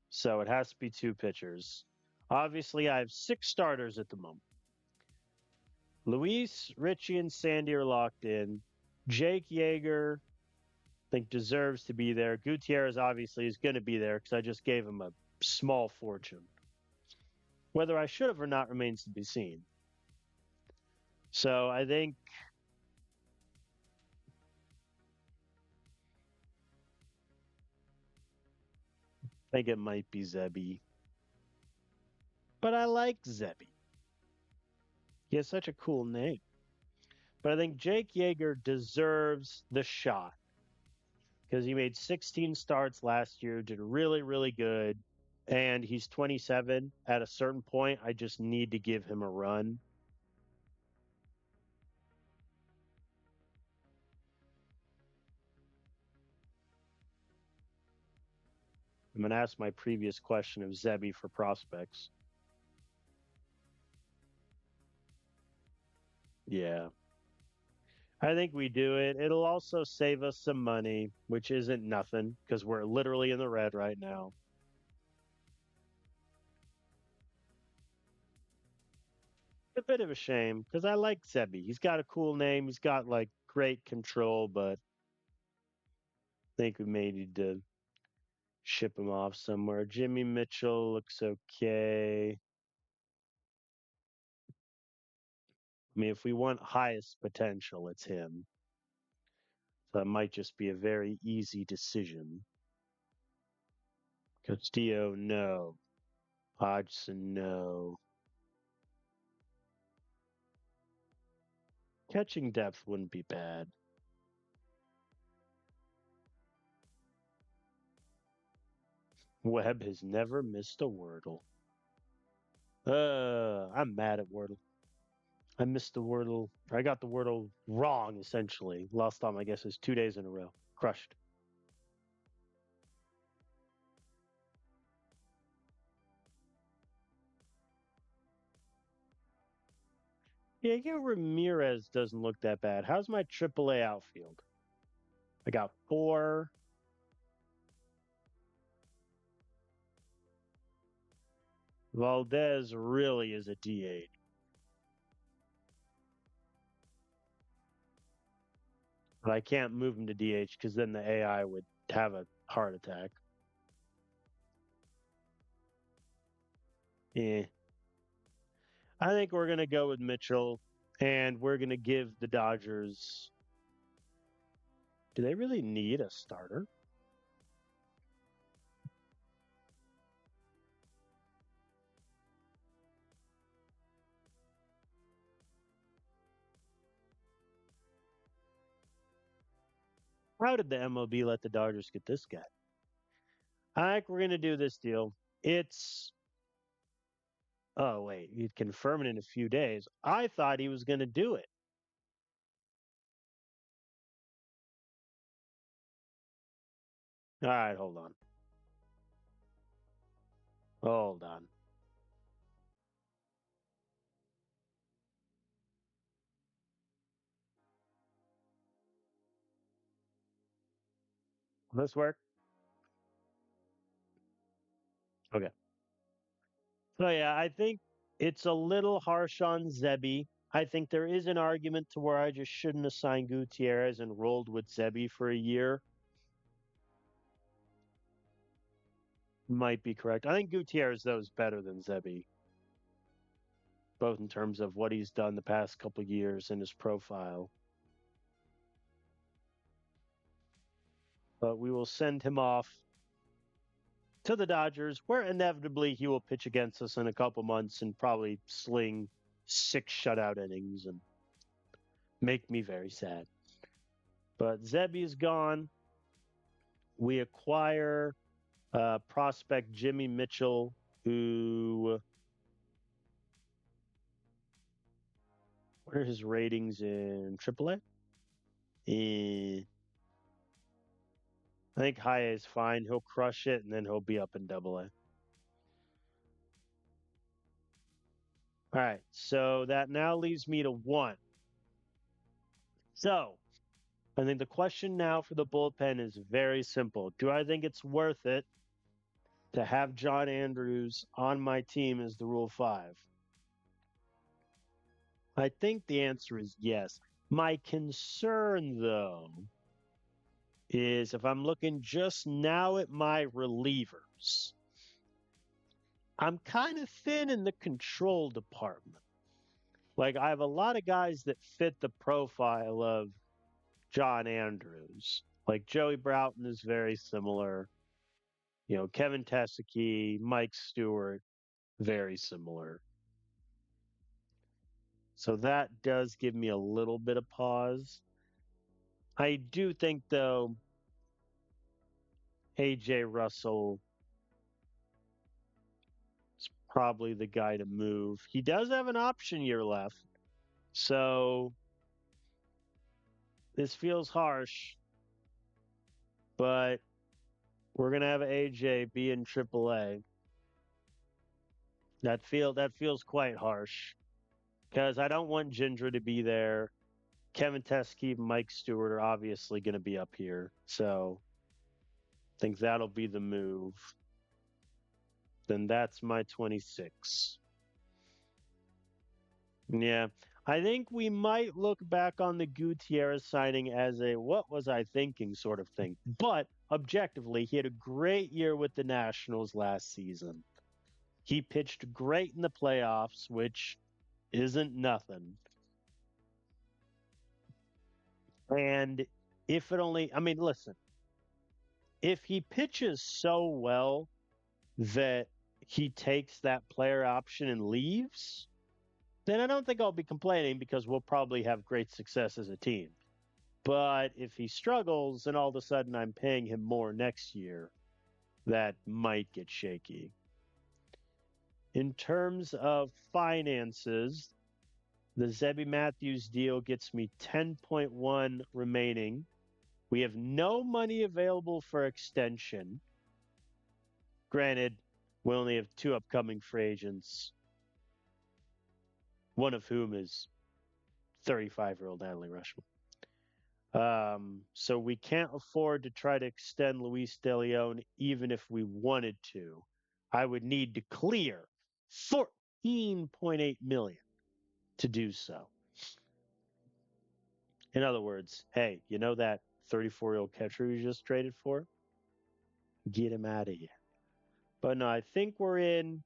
So it has to be 2 pitchers. Obviously, I have 6 starters at the moment. Luis, Richie, and Sandy are locked in. Jake Yeager, I think, deserves to be there. Gutierrez obviously is going to be there because I just gave him a small fortune. Whether I should have or not remains to be seen. So I think it might be Zebby. But I like Zebby. He has such a cool name. But I think Jake Yeager deserves the shot because he made 16 starts last year, did really, really good. And he's 27. At a certain point, I just need to give him a run. I'm going to ask my previous question of Zebby for prospects. Yeah. I think we do it. It'll also save us some money, which isn't nothing because we're literally in the red right now. A bit of a shame because I like Zebby. He's got a cool name. He's got like great control, but I think we may need to ship him off somewhere. Jimmy Mitchell looks okay. I mean, if we want highest potential, it's him. So that might just be a very easy decision. Castillo, no. Hodgson, no. Catching depth wouldn't be bad. Webb has never missed a Wordle. I'm mad at Wordle. I missed the Wordle. I got the Wordle wrong, essentially. Last time, I guess, is 2 days in a row. Crushed. Diego Ramirez doesn't look that bad. How's my AAA outfield? I got 4. Valdez really is a DH. But I can't move him to DH because then the AI would have a heart attack. Yeah. I think we're going to go with Mitchell, and we're going to give the Dodgers. Do they really need a starter? How did the MLB let the Dodgers get this guy? I think we're going to do this deal. It's, oh, wait, he'd confirm it in a few days. I thought he was going to do it. All right, hold on. Hold on. Will this work? Okay. So, yeah, I think it's a little harsh on Zebby. I think there is an argument to where I just shouldn't have signed Gutierrez and rolled with Zebby for a year. Might be correct. I think Gutierrez, though, is better than Zebby, both in terms of what he's done the past couple years and his profile. But we will send him off to the Dodgers, where inevitably he will pitch against us in a couple months and probably sling 6 shutout innings and make me very sad. But Zebby is gone. We acquire prospect Jimmy Mitchell, who, what are his ratings in AAA? I think high A is fine. He'll crush it, and then he'll be up in AA. All right, so that now leaves me to one. So I think the question now for the bullpen is very simple. Do I think it's worth it to have John Andrews on my team as the Rule 5? I think the answer is yes. My concern, though, is if I'm looking just now at my relievers, I'm kind of thin in the control department. Like, I have a lot of guys that fit the profile of John Andrews. Like, Joey Broughton is very similar. Kevin Teseke, Mike Stewart, very similar. So that does give me a little bit of pause. I do think, though, AJ Russell is probably the guy to move. He does have an option year left. So this feels harsh, but we're gonna have AJ be in AAA. That feels quite harsh because I don't want Ginger to be there. Kevin Teskey, Mike Stewart are obviously going to be up here, so I think that'll be the move. Then that's my 26. Yeah, I think we might look back on the Gutierrez signing as a what was I thinking sort of thing. But objectively, he had a great year with the Nationals last season. He pitched great in the playoffs, which isn't nothing. And if it only, I mean, listen, if he pitches so well that he takes that player option and leaves, then I don't think I'll be complaining because we'll probably have great success as a team. But if he struggles and all of a sudden I'm paying him more next year, that might get shaky. In terms of finances, the Zebby Matthews deal gets me 10.1 remaining. We have no money available for extension. Granted, we only have 2 upcoming free agents, one of whom is 35-year-old Adley Rutschman. So we can't afford to try to extend Luis De Leon even if we wanted to. I would need to clear 14.8 million to do so. In other words, hey, you know that 34-year-old catcher you just traded for? Get him out of here. But no, I think we're in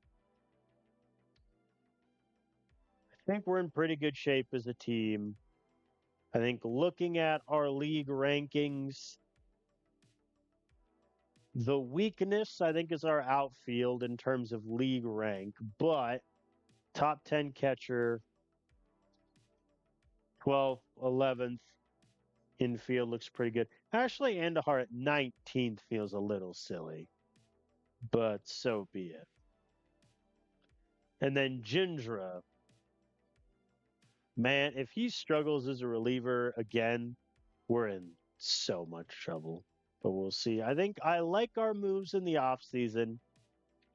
pretty good shape as a team. I think looking at our league rankings, the weakness, I think, is our outfield in terms of league rank, but top 10 catcher, 12th, 11th, Infield looks pretty good. Ashley Andahar at 19th feels a little silly, but so be it. And then Gindra, man, if he struggles as a reliever again, we're in so much trouble. But we'll see. I think I like our moves in the offseason.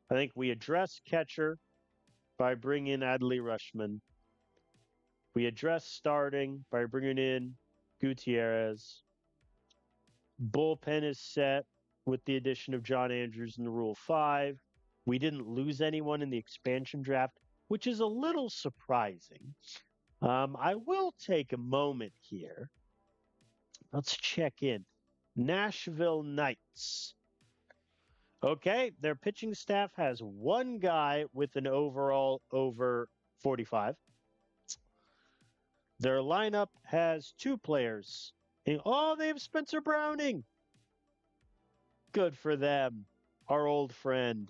I think we address catcher by bringing in Adley Rushman. We address starting by bringing in Gutierrez. Bullpen is set with the addition of John Andrews in the Rule 5. We didn't lose anyone in the expansion draft, which is a little surprising. I will take a moment here. Let's check in. Nashville Knights. Okay, their pitching staff has one guy with an overall over 45. Their lineup has two players. Oh, they have Spencer Browning. Good for them. Our old friend.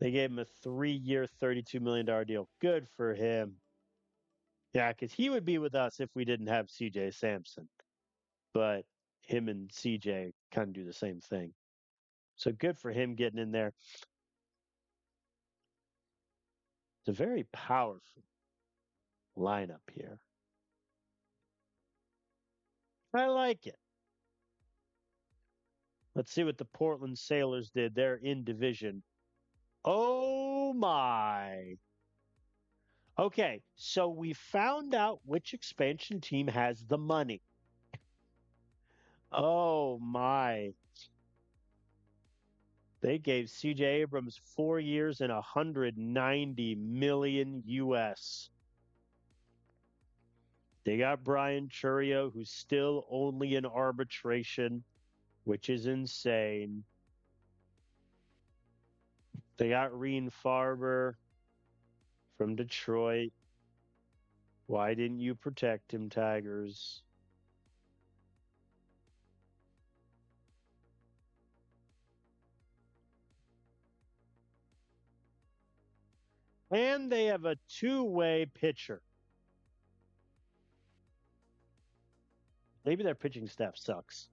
They gave him a 3-year, $32 million deal. Good for him. Yeah, because he would be with us if we didn't have CJ Sampson. But him and CJ kind of do the same thing. So good for him getting in there. It's a very powerful lineup here. I like it. Let's see what the Portland Sailors did. They're in division. Oh my. Okay, so we found out which expansion team has the money. Oh my. They gave CJ Abrams 4 years and 190 million US. They got Brian Churio, who's still only in arbitration, which is insane. They got Reen Farber from Detroit. Why didn't you protect him, Tigers? And they have a two-way pitcher. Maybe their pitching staff sucks.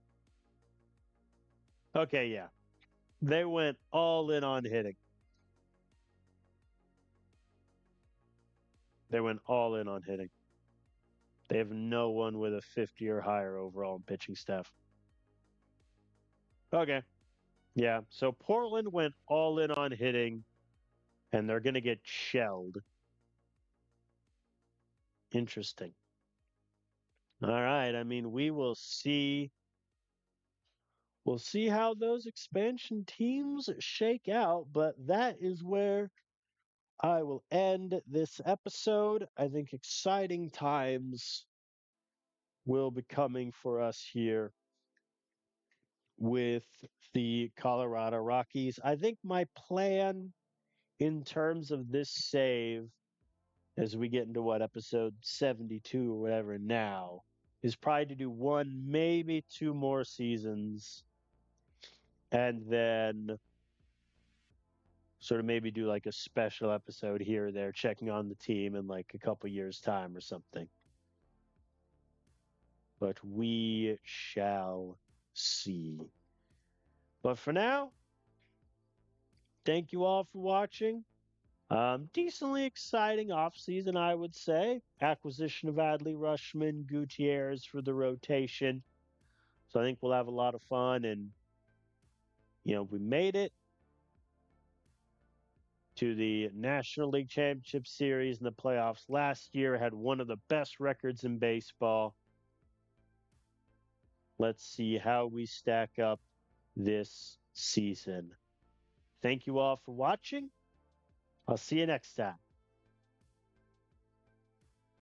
Okay, yeah. They went all in on hitting. They went all in on hitting. They have no one with a 50 or higher overall in pitching staff. Okay. Yeah. So Portland went all in on hitting, and they're going to get shelled. Interesting. All right. I mean, we will see. We'll see how those expansion teams shake out, but that is where I will end this episode. I think exciting times will be coming for us here with the Colorado Rockies. I think my plan in terms of this save, as we get into episode 72 or whatever now, is probably to do one, maybe two more seasons, and then sort of maybe do like a special episode here or there, checking on the team in like a couple years' time or something. But we shall see. But for now, thank you all for watching. Decently exciting offseason, I would say. Acquisition of Adley Rushman, Gutierrez for the rotation. So I think we'll have a lot of fun. And, we made it to the National League Championship Series in the playoffs last year. Had one of the best records in baseball. Let's see how we stack up this season. Thank you all for watching. I'll see you next time.